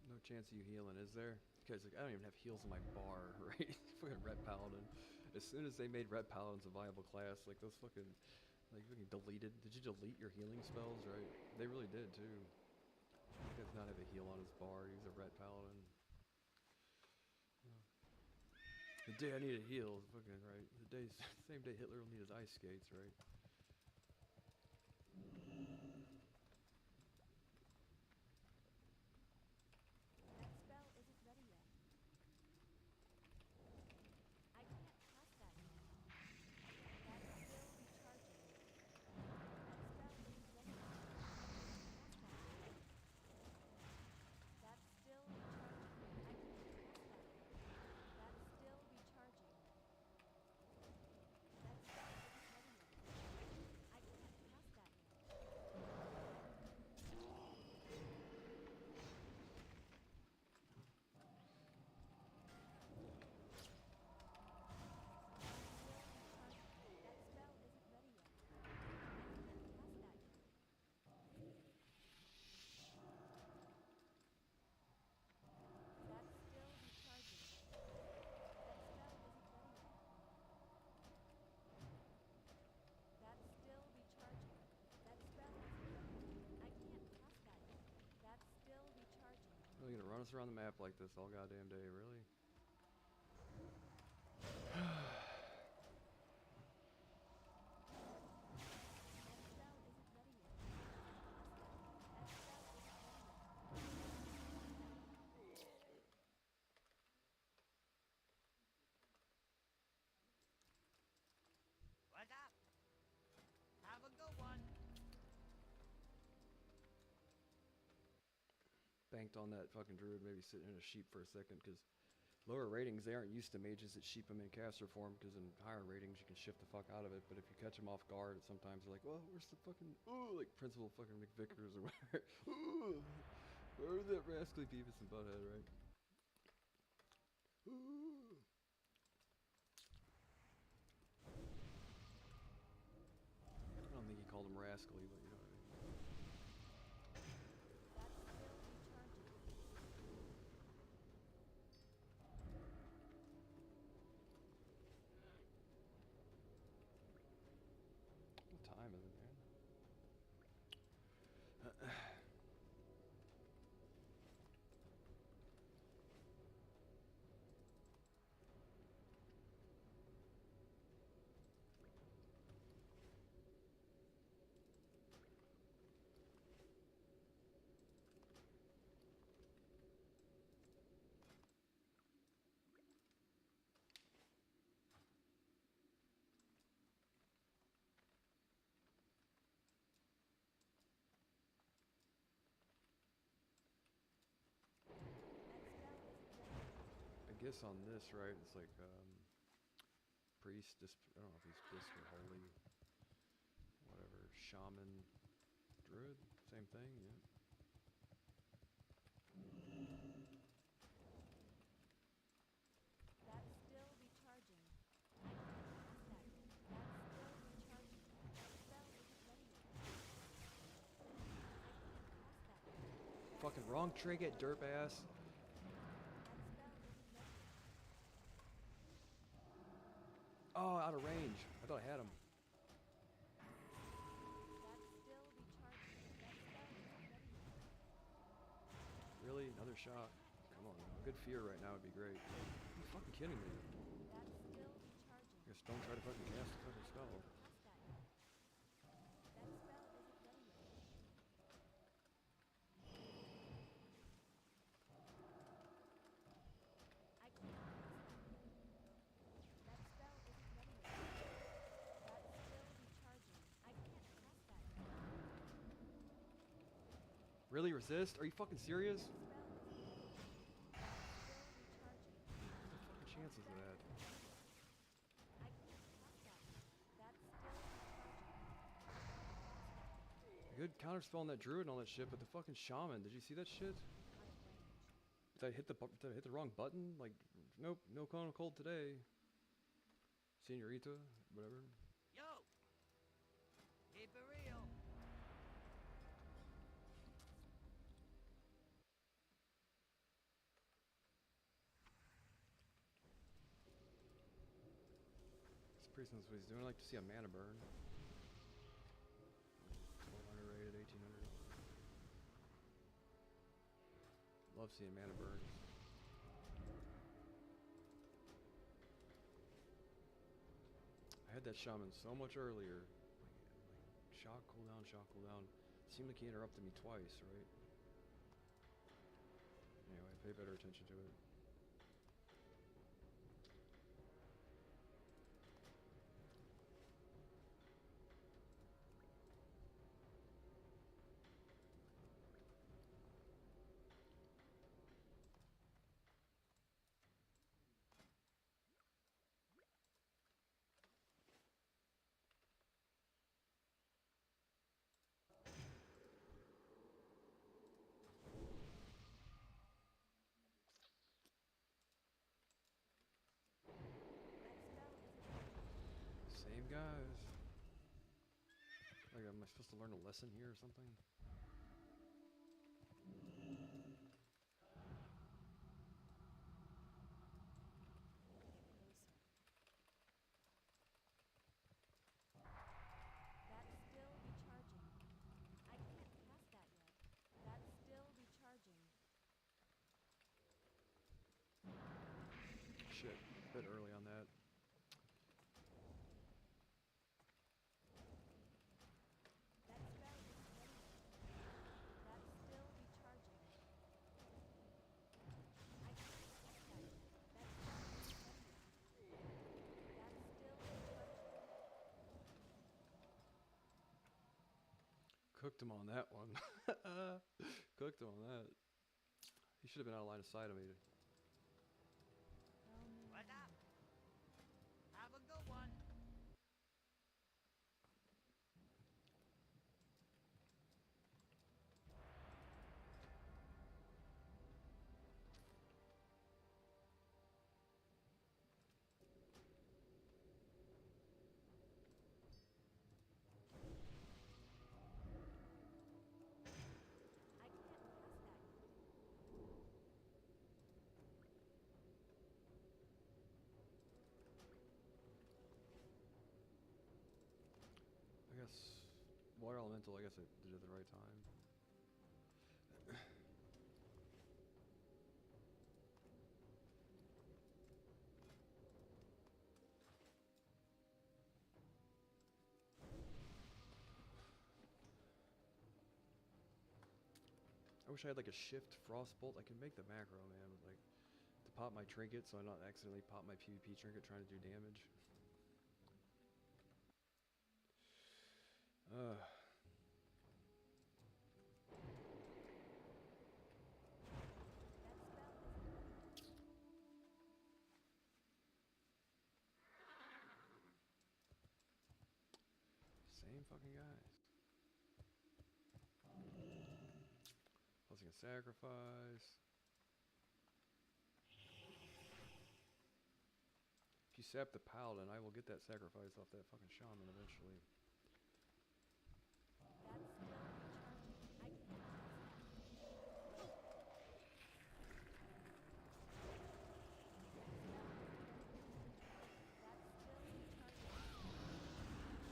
No chance of you healing, is there? Because like, I don't even have heals in my bar, right? Fucking Ret Paladin. As soon as they made Ret Paladins a viable class, like those fucking deleted. Did you delete your healing spells, right? They really did too. He does not have a heal on his bar. He's a Ret Paladin. The day I need a heal, fucking right. The day, same day Hitler will need his ice skates, right? That spell isn't ready yet. I can't cast that yet. That's still recharging. That spell isn't ready yet. I can't cast that yet. That's still recharging. I can't cast that yet. That's still recharging. That spell isn't ready yet. I can't cast that yet. That's still recharging. That spell isn't ready yet. I can't cast that yet. That's still recharging. That spell isn't ready yet. That's still recharging. That spell isn't ready yet. I can't cast that yet. That's still recharging. Really gonna run us around the map like this all goddamn day, really? That spell isn't ready yet. I can't cast that yet. That spell isn't ready yet. I can't cast that yet. What's up? Have a good one. Banked on that fucking druid maybe sitting in a sheep for a second, because lower ratings, they aren't used to mages that sheep them in caster form, because in higher ratings you can shift the fuck out of it, but if you catch them off guard, sometimes they're like, well, where's the fucking, ooh, like Principal fucking McVickers or whatever. Ooh, where's that rascally Beavis and Butthead, right? Ooh. I don't think he called him rascally, but you know what I mean. That's still recharging. What time is it, man? That spell isn't ready yet. I guess on this, right, it's like, priest, I don't know if he's disc or holy, whatever, shaman, druid, same thing, yeah. That's still recharging. I can't cast that yet. That's still recharging. That spell isn't ready yet. I can't cast that yet. That's Fucking still wrong trinket, recharging. derp ass. That spell isn't ready yet. Oh, out of range. I thought I had him. That's still recharging. That spell isn't ready yet. Really? Another shot? Come on now. Good fear right now would be great. Are you fucking kidding me? That's still recharging. I guess don't try to fucking cast the fucking I spell. can't cast that yet. That spell isn't ready yet. I can't cast that yet. That spell isn't ready yet. That's still recharging. I can't cast that yet. Really? Resist? Are you fucking serious? That spell isn't ready yet. That's still recharging. What the fucking chances of that? Isn't ready yet. I can't cast that yet. That's still recharging. I can't cast that yet. Good counterspell on that druid and all that shit, but the fucking shaman, did you see that shit? Out of range. Did I hit did I hit the wrong button? Like, nope, no cold today. Senorita, whatever. Yo! Keep it real. This priest knows what he's doing. I like to see a mana burn. 1200 rated, 1800. Love seeing mana burns. had that shaman so much earlier. Like shock, cooldown, shock, cooldown. Seemed like he interrupted me twice, right? Anyway, pay better attention to it. Same guys. Like, am I supposed to learn a lesson here or something? That's still recharging. I can't cast that yet. That's still recharging. Shit, a bit early on that. That spell is ready. That's still recharging. I can't cast that yet. That spell is ready. That's still recharging. Cooked him on that one. Cooked him on that. He should have been out of line of sight of me. Oh no. What up? Have a good one. I can't cast that yet. I guess water elemental. I guess I did it at the right time. I wish I had like a shift frostbolt. I can make the macro, man, with like to pop my trinket so I not accidentally pop my PvP trinket trying to do damage. That spell isn't ready yet. Same fucking guys. Plus I can sacrifice. If you sap the paladin, I will get that sacrifice off that fucking shaman eventually. That's still recharging. I can't cast that yet. That's still recharging. That spell is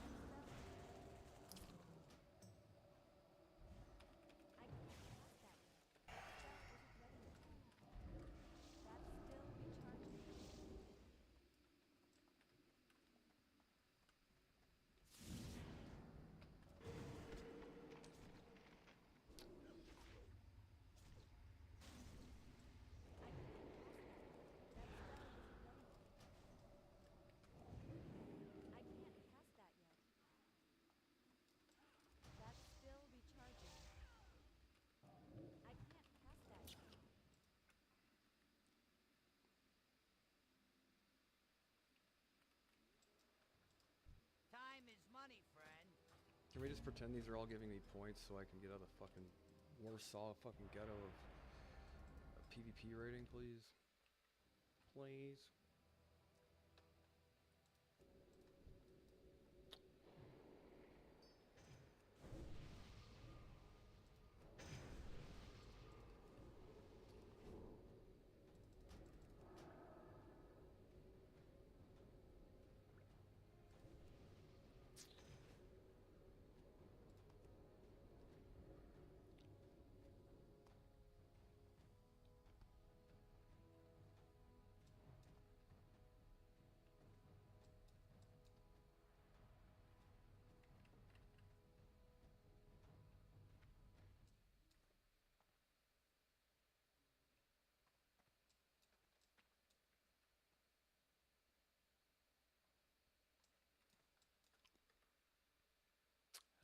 ready. I can't cast that yet. That spell isn't ready yet. That's still recharging. I can't cast that yet. That spell isn't ready yet. I can't cast that yet. That's still recharging. I can't cast that yet. Time is money, friend. Can we just pretend these are all giving me points so I can get out of the fucking Warsaw fucking ghetto of PvP rating, please? Please.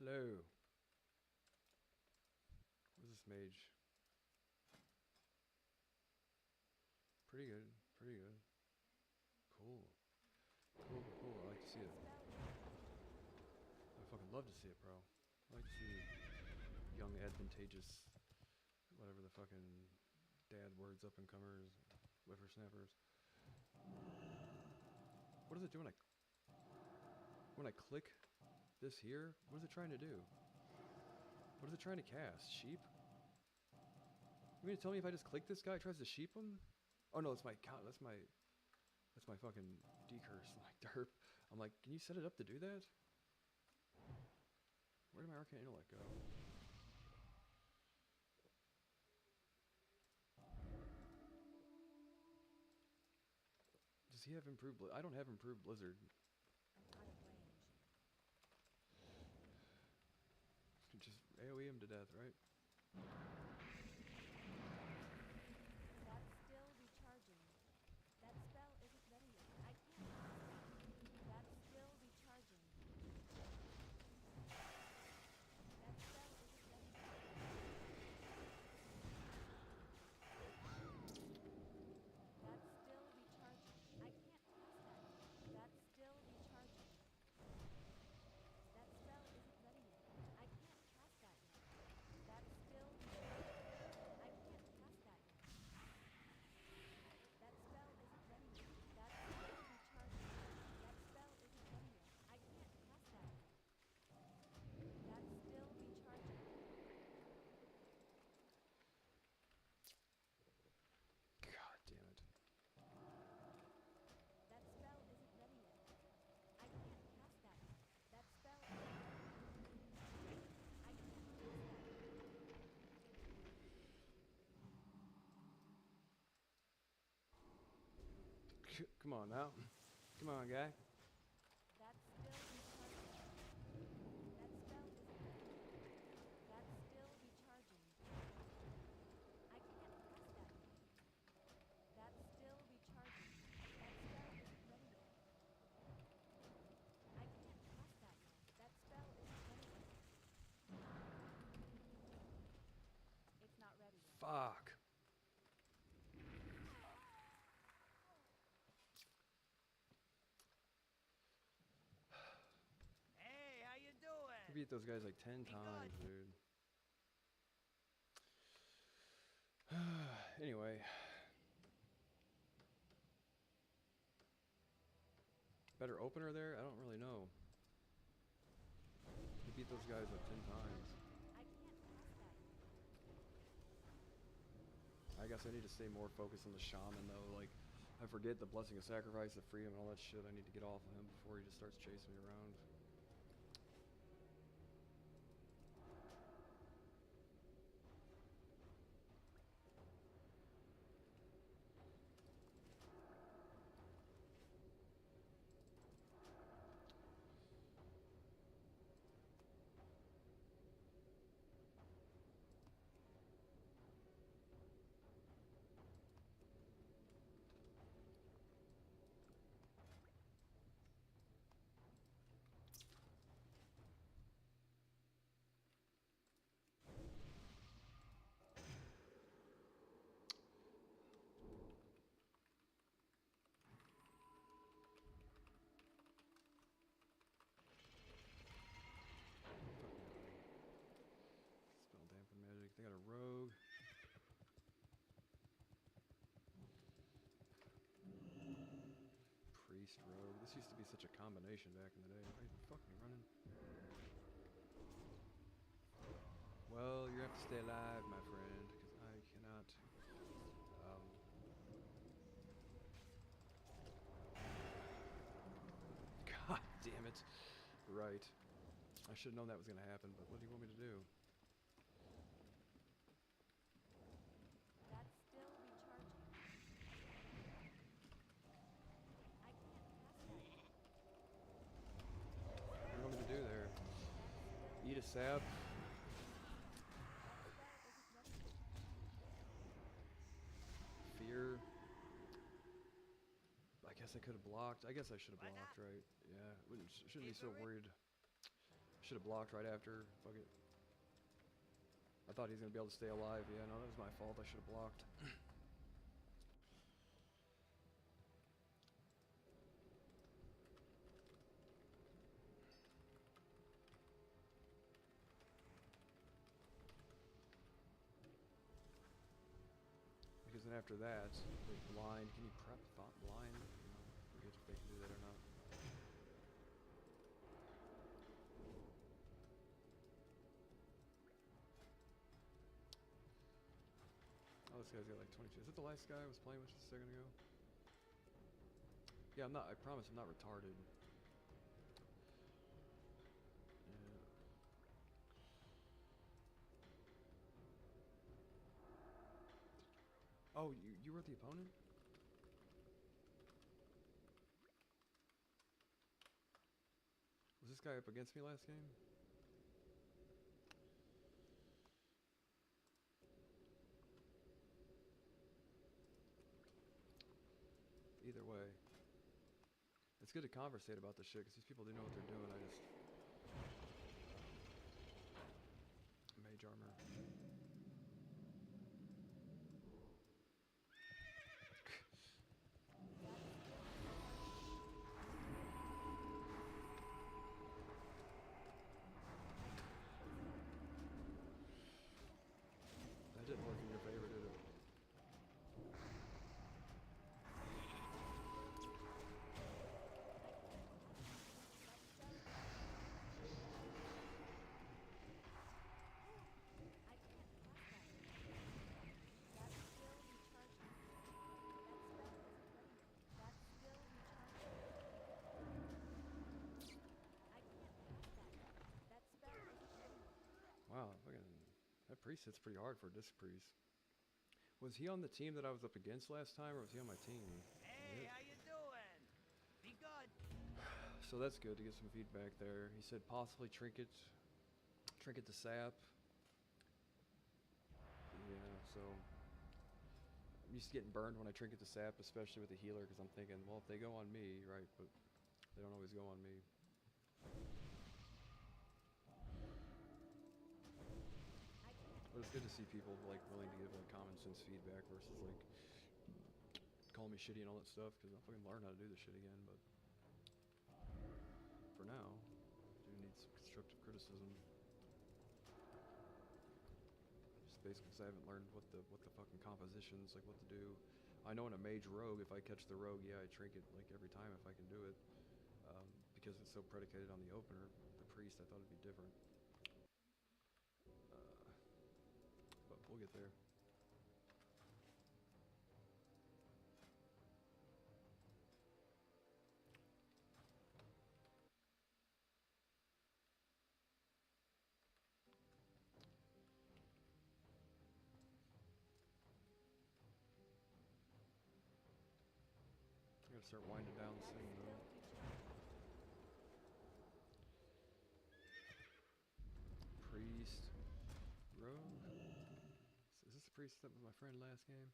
Hello. What is this mage? Pretty good. Pretty good. Cool. Cool, cool, cool. I like to see it. I fucking love to see it, bro. I like to see young, advantageous, whatever the fucking dad words, up and comers, whippersnappers. What does it do when I click this here? What is it trying to do? What is it trying to cast? Sheep? You mean to tell me if I just click this guy, it tries to sheep him? Oh no, it's my count. That's my fucking decurse. I'm like, derp. I'm like, can you set it up to do that? Where did my arcane intellect go? Does he have improved? I don't have improved blizzard. Out of range. Just AoE him to death, right? That's still recharging. That spell isn't ready yet. I can't cast that. That's still recharging. That spell isn't ready yet. That's still recharging. I can't cast that yet. That's still recharging. That spell isn't ready yet. I can't cast that yet. That's still recharging. I can't cast that yet. That spell isn't ready yet. That's still recharging. That spell isn't ready yet. I can't cast that yet. That's still recharging. God damn it. That spell isn't ready yet. I can't cast that yet. That spell isn't ready yet. I can't cast that yet. Come on now. Come on, guy. That's still recharging. That spell isn't ready yet. That's still recharging. I can't cast that yet. That's still recharging. That spell isn't ready yet. I can't cast that yet. That spell isn't ready yet. It's not ready yet. Fuck. Hey, how you I doing? beat those guys like 10 Be times, good. dude. Anyway. Better opener there? I don't really know. You beat those guys like 10 times. I can't cast that yet. I guess I need to stay more focused on the shaman though. Like, I forget the blessing of sacrifice, the freedom, and all that shit. I need to get off of him before he just starts chasing me around. Spell dampen magic. They got a rogue. Priest rogue. This used to be such a combination back in the day. Why are you fucking running? Well, you have to stay alive, my friend, because I cannot. God damn it. Right. I should have known that was going to happen, but what do you want me to do? That's still recharging. I can't cast that yet. What do you want me to do there? That's still Eat a sap? that spell isn't ready yet. Fear? I guess I could have blocked. I guess I should have Why blocked, not? right? Yeah, shouldn't be so Keep it worried. Should have blocked right after. Fuck it. I thought he was gonna be able to stay alive. Yeah, no, that was my fault. I should have blocked. Because then after that, the blind. Can you prep thought blind? You know, forget if they can do that or not. Oh, this guy's got like 22. Is it the last guy I was playing with just a second ago? Yeah, I'm not. I promise I'm not retarded. Yeah. Oh, you were the opponent? Was this guy up against me last game? Either way, it's good to conversate about this shit because these people do know what they're doing. I just mage armor. That didn't work in your favor, did it? Wow, fucking, that priest hits pretty hard for a disc priest. Was he on the team that I was up against last time, or was he on my team? Hey, Yep. how you doing? Be good. So that's good to get some feedback there. He said possibly trinket the sap. Yeah, so I'm used to getting burned when I trinket the sap, especially with the healer, because I'm thinking, well, if they go on me, right, but they don't always go on me. But it's good to see people like willing to give like common sense feedback versus like call me shitty and all that stuff, because I'll fucking learn how to do this shit again. But for now, I do need some constructive criticism. Just basically because I haven't learned what the fucking compositions, like what to do. I know in a mage rogue, if I catch the rogue, yeah, I trinket like every time if I can do it. Because it's so predicated on the opener. The priest, I thought it'd be different. But we'll get there. I gotta start winding down soon though. Priest. Rogue. Is this the priest that was my friend last game?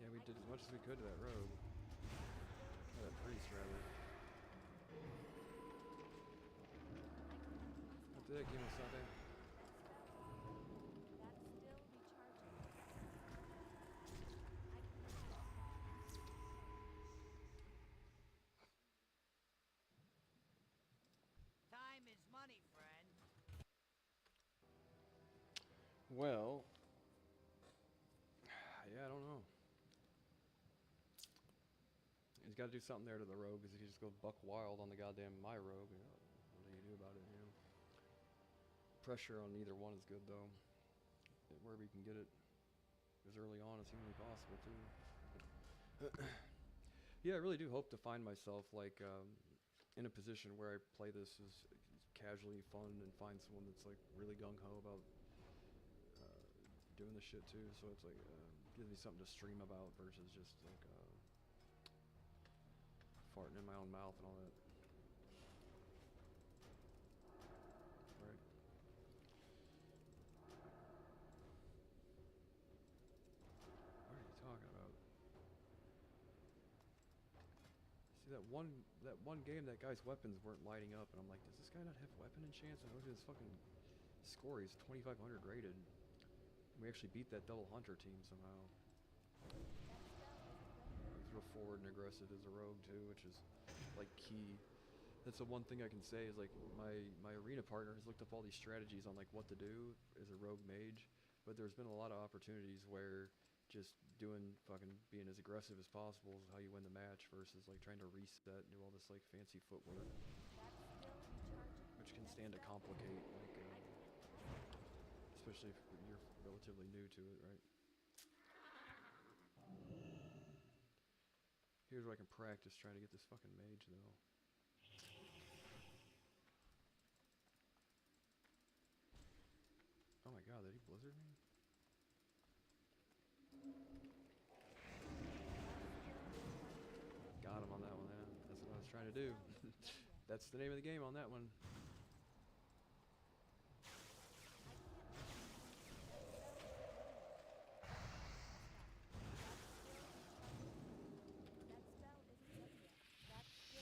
Yeah, we did as much as we could to that rogue. Or that priest, rather. What did it give me something? Time is money, friend. Well, yeah, I don't know. He's got to do something there to the rogue, because if you just go buck wild on the goddamn my rogue, you know, what do you do too about it, you know. Pressure on either one is good though. Wherever you can get it as early on as humanly possible too. Yeah, I really do hope to find myself like in a position where I play this as casually fun and find someone that's like really gung ho about doing this shit too. So it's like gives me something to stream about versus just like farting in my own mouth and all that. Right. What are you talking about? See that one game, that guy's weapons weren't lighting up, and I'm like, does this guy not have weapon enchants? And I looked at his fucking score; he's 2,500 rated. We actually beat that double hunter team somehow. He's real forward and aggressive as a rogue too, which is like key. That's the one thing I can say is like my arena partner has looked up all these strategies on like what to do as a rogue mage, but there's been a lot of opportunities where just being as aggressive as possible is how you win the match versus like trying to reset and do all this like fancy footwork, which can stand to complicate like especially if you're relatively new to it, right? Here's where I can practice trying to get this fucking mage though. Oh my god, did he blizzard me? Got him on that one, yeah. That's what I was trying to do. That's the name of the game on that one.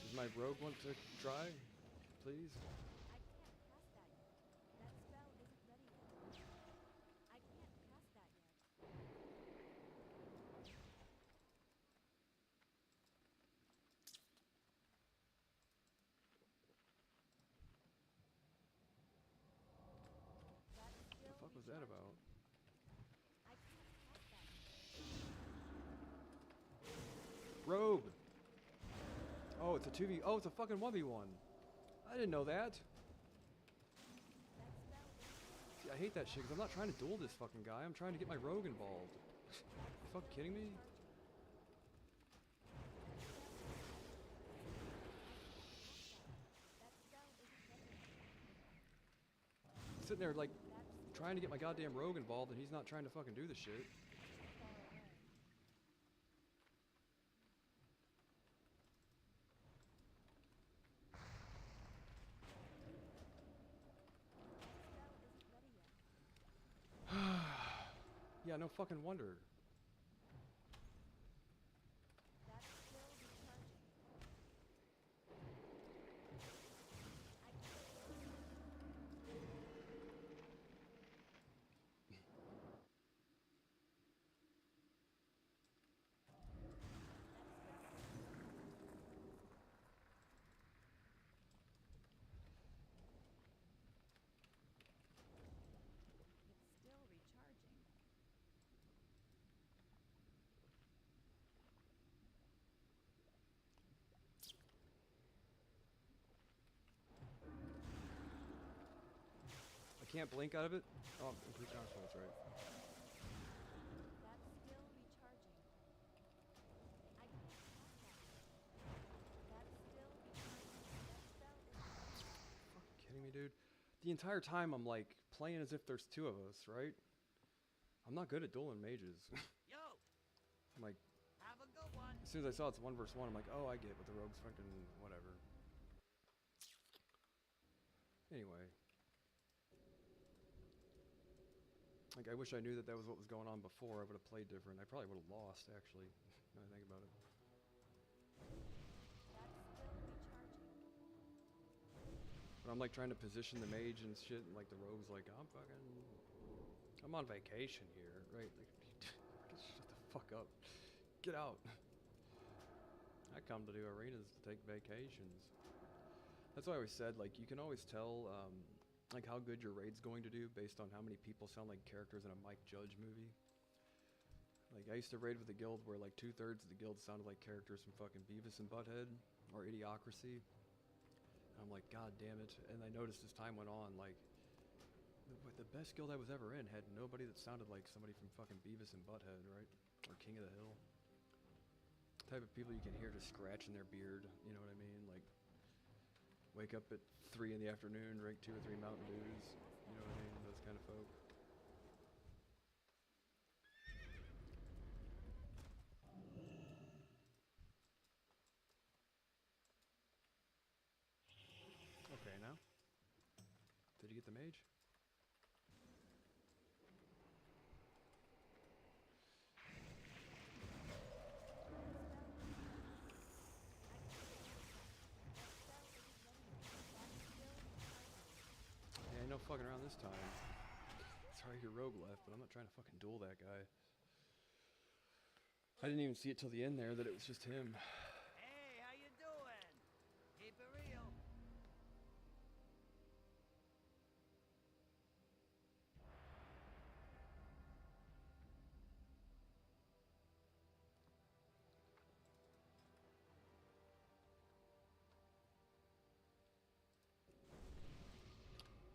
Does my rogue want to try? Please? What the fuck was that about? Rogue! Oh, it's a 2v. Oh, it's a fucking 1v1. I didn't know that. See, I hate that shit because I'm not trying to duel this fucking guy. I'm trying to get my rogue involved. You fucking kidding me? Sitting there like trying to get my goddamn rogue involved and he's not trying to fucking do the shit. Yeah, no fucking wonder. I can't blink out of it? Oh, increased confidence, right. Fucking kidding me, dude? The entire time I'm like playing as if there's two of us, right? I'm not good at dueling mages. Yo, I'm like, have a good one. as soon as I saw it's 1 versus 1, I'm like, oh, I get what the rogue's fucking whatever. Anyway. Like, I wish I knew that that was what was going on before. I would have played different. I probably would have lost, actually, now I think about it. But I'm like trying to position the mage and shit, and like the rogue's like, I'm on vacation here, right? Like, shut the fuck up. Get out. I come to do arenas to take vacations. That's why I always said, like, you can always tell, like, how good your raid's going to do based on how many people sound like characters in a Mike Judge movie. Like, I used to raid with a guild where, like, 2/3 of the guild sounded like characters from fucking Beavis and Butthead or Idiocracy. I'm like, God damn it. And I noticed as time went on, like, the best guild I was ever in had nobody that sounded like somebody from fucking Beavis and Butthead, right? Or King of the Hill. Type of people you can hear just scratching their beard, you know what I mean? Like, wake up at 3 in the afternoon, drink 2 or 3 Mountain Dews, you know what I mean? Those kind of folk. Okay, now? Did you get the mage? Yeah, no fucking around this time. Sorry your rogue left, but I'm not trying to fucking duel that guy. I didn't even see it till the end there that it was just him. Hey, how you doing? Keep it real.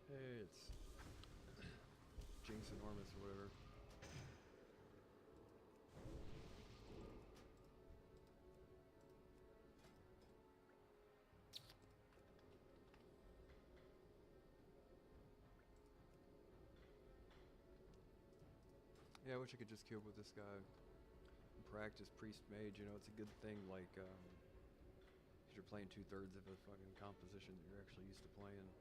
Hey, it's Jinx Enormous or whatever. Yeah, I wish I could just queue up with this guy and practice priest mage. You know, it's a good thing, like, 'cause you're playing 2/3 of a fucking composition that you're actually used to playing.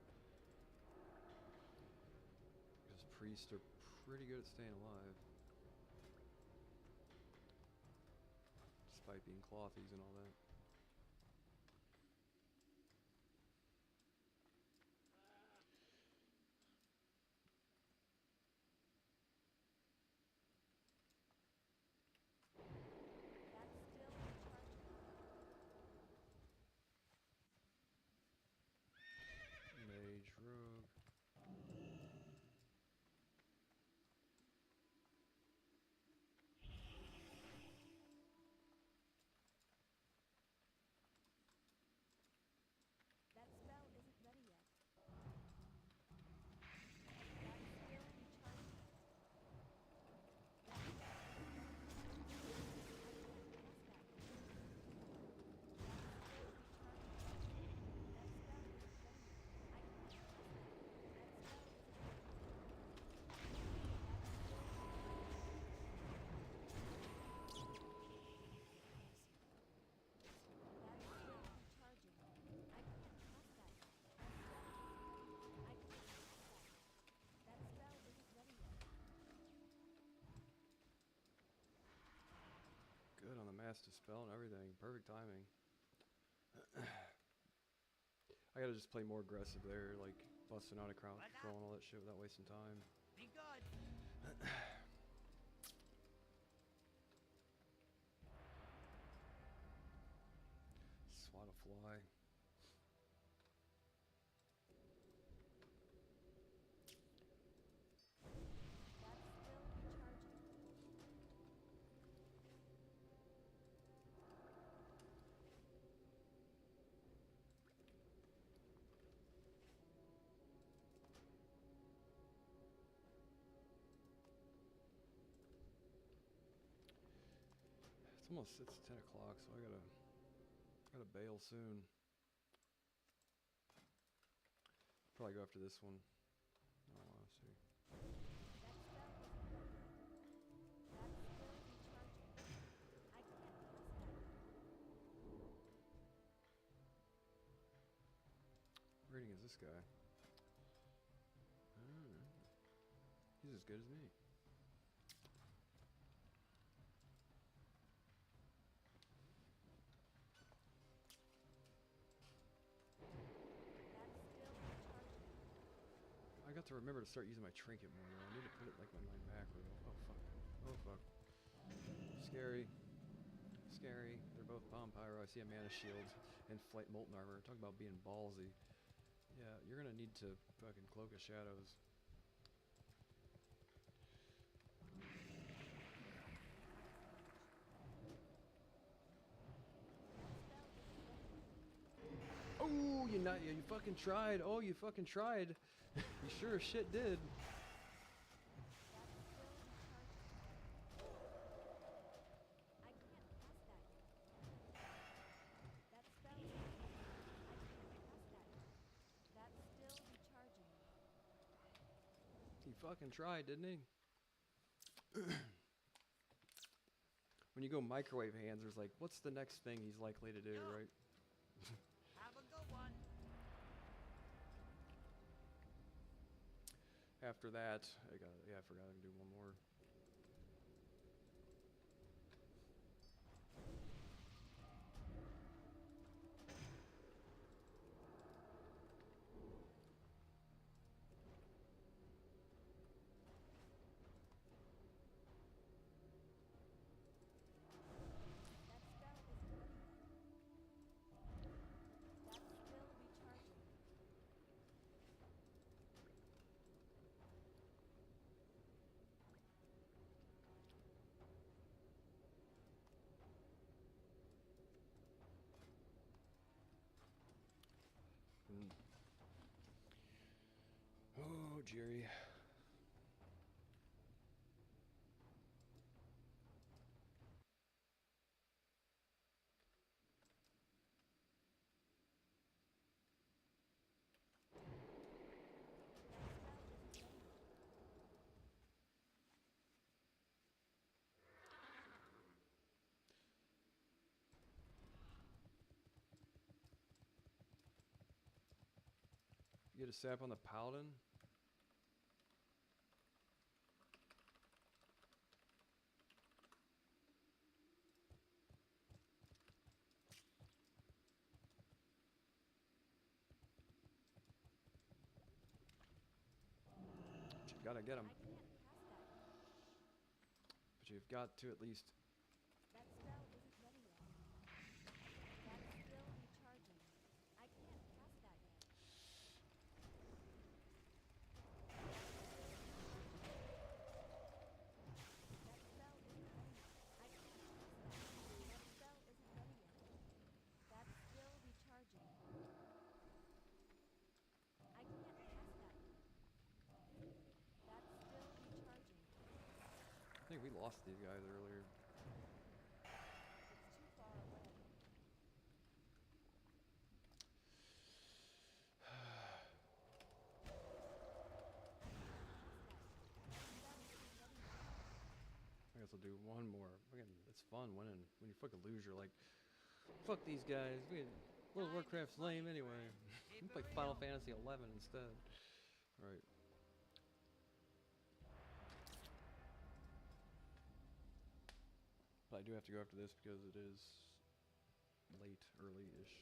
Because priests are pretty good at staying alive. Despite being clothies and all that. That's still recharging. Mage, rogue. That spell isn't ready yet. That's still recharging. That spell isn't ready yet. I can't cast that yet. That's still recharging. That spell isn't ready yet. I can't cast that yet. That spell isn't ready yet. That's still recharging. That's still recharging. I can't cast that yet. That spell isn't ready yet. I can't cast that yet. That spell isn't ready yet. Good on the master spell and everything. Perfect timing. I gotta just play more aggressive there, like busting out a crowd control and all that shit without wasting time. Be good. Swat a fly. That's still recharging. It's 10 o'clock, so I gotta bail soon. Probably go after this one. Oh, let's see. That spell isn't ready yet. That's still recharging. I can't cast that yet. What rating is this guy? He's as good as me. That's still recharging. I got to remember to start using my trinket more though. I need to put it like on my macro. Oh fuck. Oh fuck. Scary. Scary. They're both bomb pyro. I see a mana shield and flight molten armor. Talk about being ballsy. Yeah, you're gonna need to fucking cloak of shadows. That spell isn't ready yet. Oh, you not. You fucking tried. Oh, you fucking tried. You sure as shit did. He fucking tried, didn't he? When you go microwave hands, there's like, what's the next thing he's likely to do, Yo. right? Have a good one. After that, I forgot I can do one more. Oh, Jerry. You get a sap on the paladin? But you've got to get him. But you've got to at least... That spell isn't ready yet. That's still recharging. I can't cast that yet. That spell isn't ready yet. I can't cast that. That spell isn't ready yet. That's still recharging. I can't cast that yet. That's still recharging. I think we lost these guys earlier. It's too far away. I guess I'll do one more. Fucking, it's fun winning. When you fucking lose, you're like, fuck these guys. World of Warcraft's lame anyway. We play Final Fantasy 11 instead. Right. But I do have to go after this because it is late, early-ish.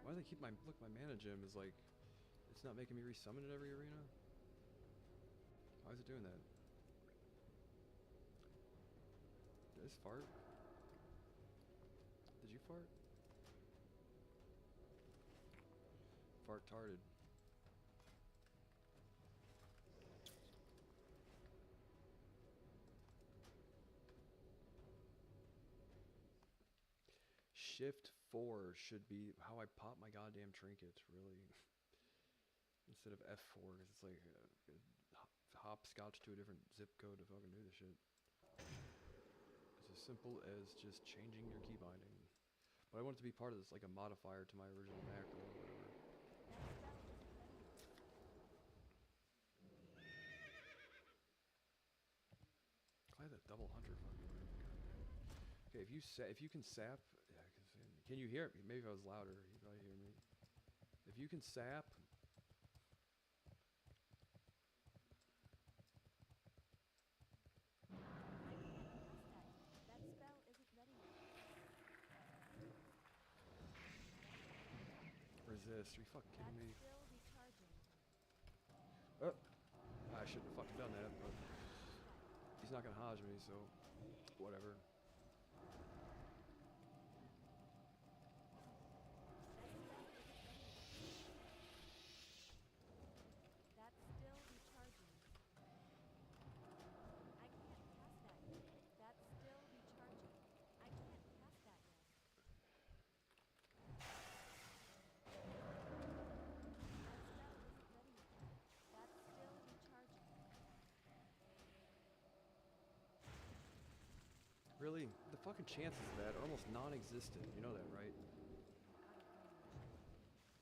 Why do they keep my mana gem is like, it's not making me resummon in every arena? Why is it doing that? Did I just fart? Did you fart? Fart-tarded. Shift 4 should be how I pop my goddamn trinket, really. Instead of F4, because it's like hopscotch to a different zip code to fucking do this shit. It's as simple as just changing your key binding. But I want it to be part of this, like a modifier to my original macro or whatever. Glad that double hunter fucking worked. Okay, if you can sap, yeah, can you hear it? Maybe if I was louder, you'd probably hear me. If you can sap. That spell isn't ready yet. Resist. Are you fucking kidding me? That's still recharging. Oh, I shouldn't have fucking done that, but he's not gonna hodge me, so whatever. That's still recharging. I can't fucking chances of that are almost non-existent. You know that, right? Out of range.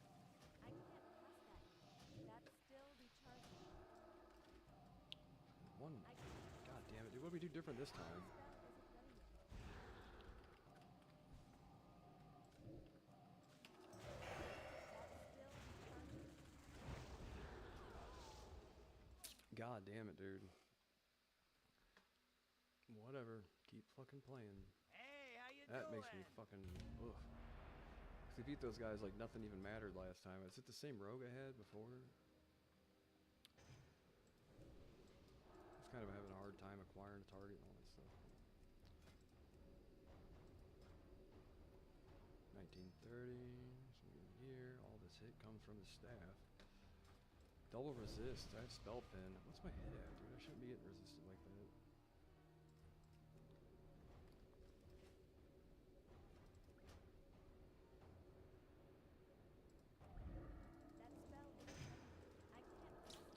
I can't pass that now. That's still recharging. One. I can't God pass damn it, that dude. What do we do different this now. time? That spell isn't ready yet. That's still recharging. God damn it, dude. Whatever. Keep fucking playing. Hey, how you That doing? makes me fucking ugh. 'Cause we beat those guys like nothing even mattered last time. Is it the same rogue I had before? It's kind of having a hard time acquiring a target and all that stuff. 1930, something here. All this hit comes from the staff. Double resist. I have spell pin. What's my hit at, dude? I shouldn't be getting resisted like that. That spell isn't ready yet. I can't pass that now.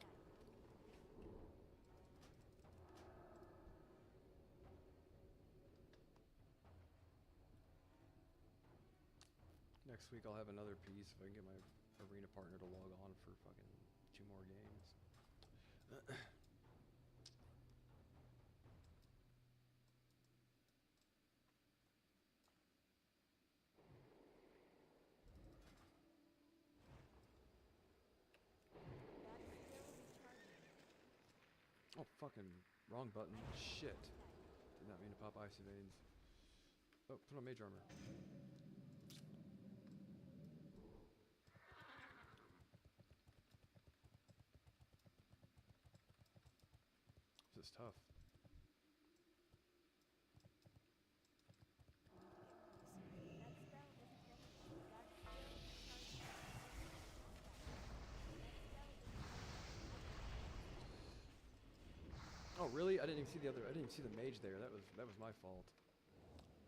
Next week I'll have another piece if I can get my arena partner to log on for fucking 2 more games. That's still recharging. Oh, fucking wrong button. I can't Shit. pass that now. Did not mean to pop ice evades. Oh, put on mage armor. This is tough. I need to get closer. That spell isn't ready yet. That's still recharging. I can't pass that now. That spell isn't ready yet. I can't pass that now. Oh, really? I didn't even see the other. I didn't even see the mage there. That was my fault.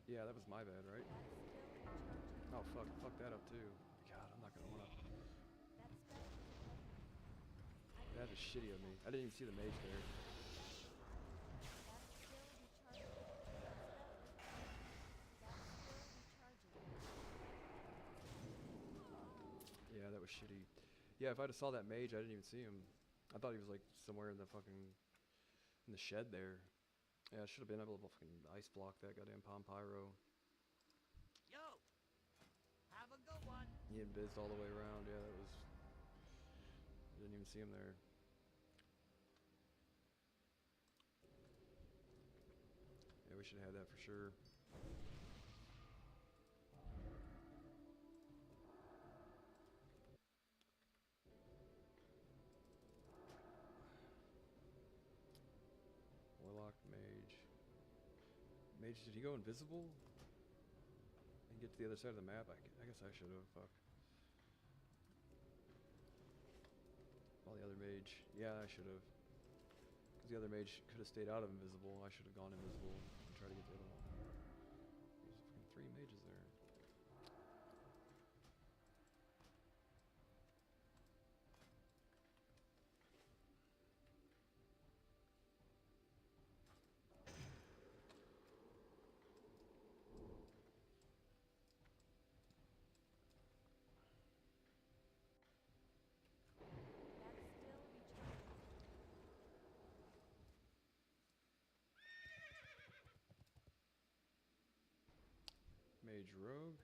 Yeah, that was my bad, right? That's still recharging. Oh, fuck that up too. God, I'm not gonna wanna. That spell isn't ready yet. I That can't is shitty pass of me. that I now. didn't even see the mage there. That spell isn't ready yet. That's still recharging. That spell isn't ready yet. That's still recharging. Yeah, that was shitty. Yeah, if I'd have saw that mage, I didn't even see him. I thought he was like somewhere in the fucking in the shed there. Yeah, I should have been able to fucking ice block that goddamn Palm Pyro. Yo, have a good one. He had bizzed all the way around. Yeah, that was. I didn't even see him there. Yeah, we should have had that for sure. Warlock, mage. Mage, did he go invisible? And get to the other side of the map? I guess I should have. Fuck. While the other mage. Yeah, I should have. Because the other mage could have stayed out of invisible. I should have gone invisible and tried to get the other one. There's fucking 3 mages there. That's still recharging. Mage rogue.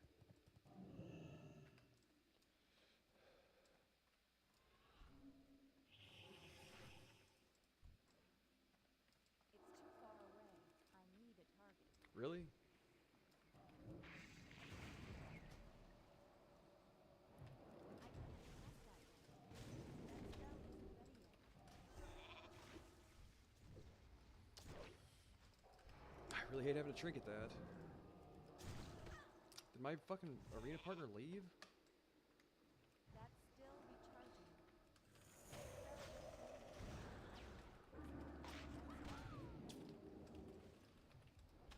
It's too far away. I need a target. Really? I can't pass that now. That spell isn't ready yet. I really hate having to trinket that. Did my fucking arena partner leave? That's still recharging. That spell isn't ready yet. I can't pass that now. That spell isn't ready yet. I can't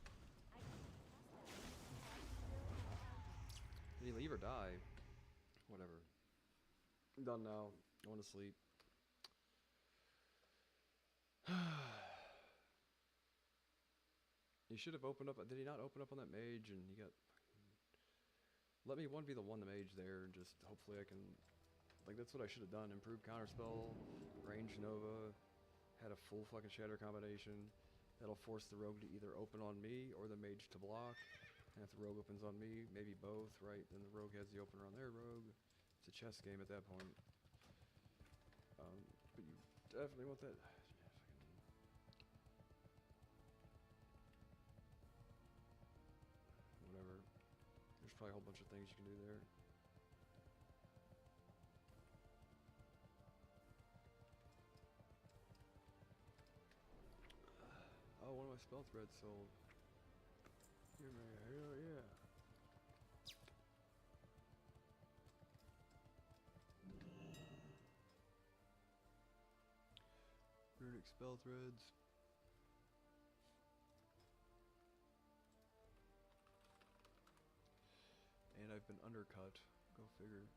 pass that now. That's still recharging. Did he leave or die? Whatever. I'm done now. Going to sleep. He should have opened up. Did he not open up on that mage? And he got. Let me 1v the mage there, and just hopefully I can. Like, that's what I should have done. Improve counterspell, range nova, had a full fucking shatter combination. That'll force the rogue to either open on me or the mage to block. And if the rogue opens on me, maybe both, right? Then the rogue has the opener on their rogue. It's a chess game at that point. But you definitely want that. Whatever. There's probably a whole bunch of things you can do there. Oh, one of my spell threads sold. Hell yeah. Runic spell threads. And I've been undercut. Go figure.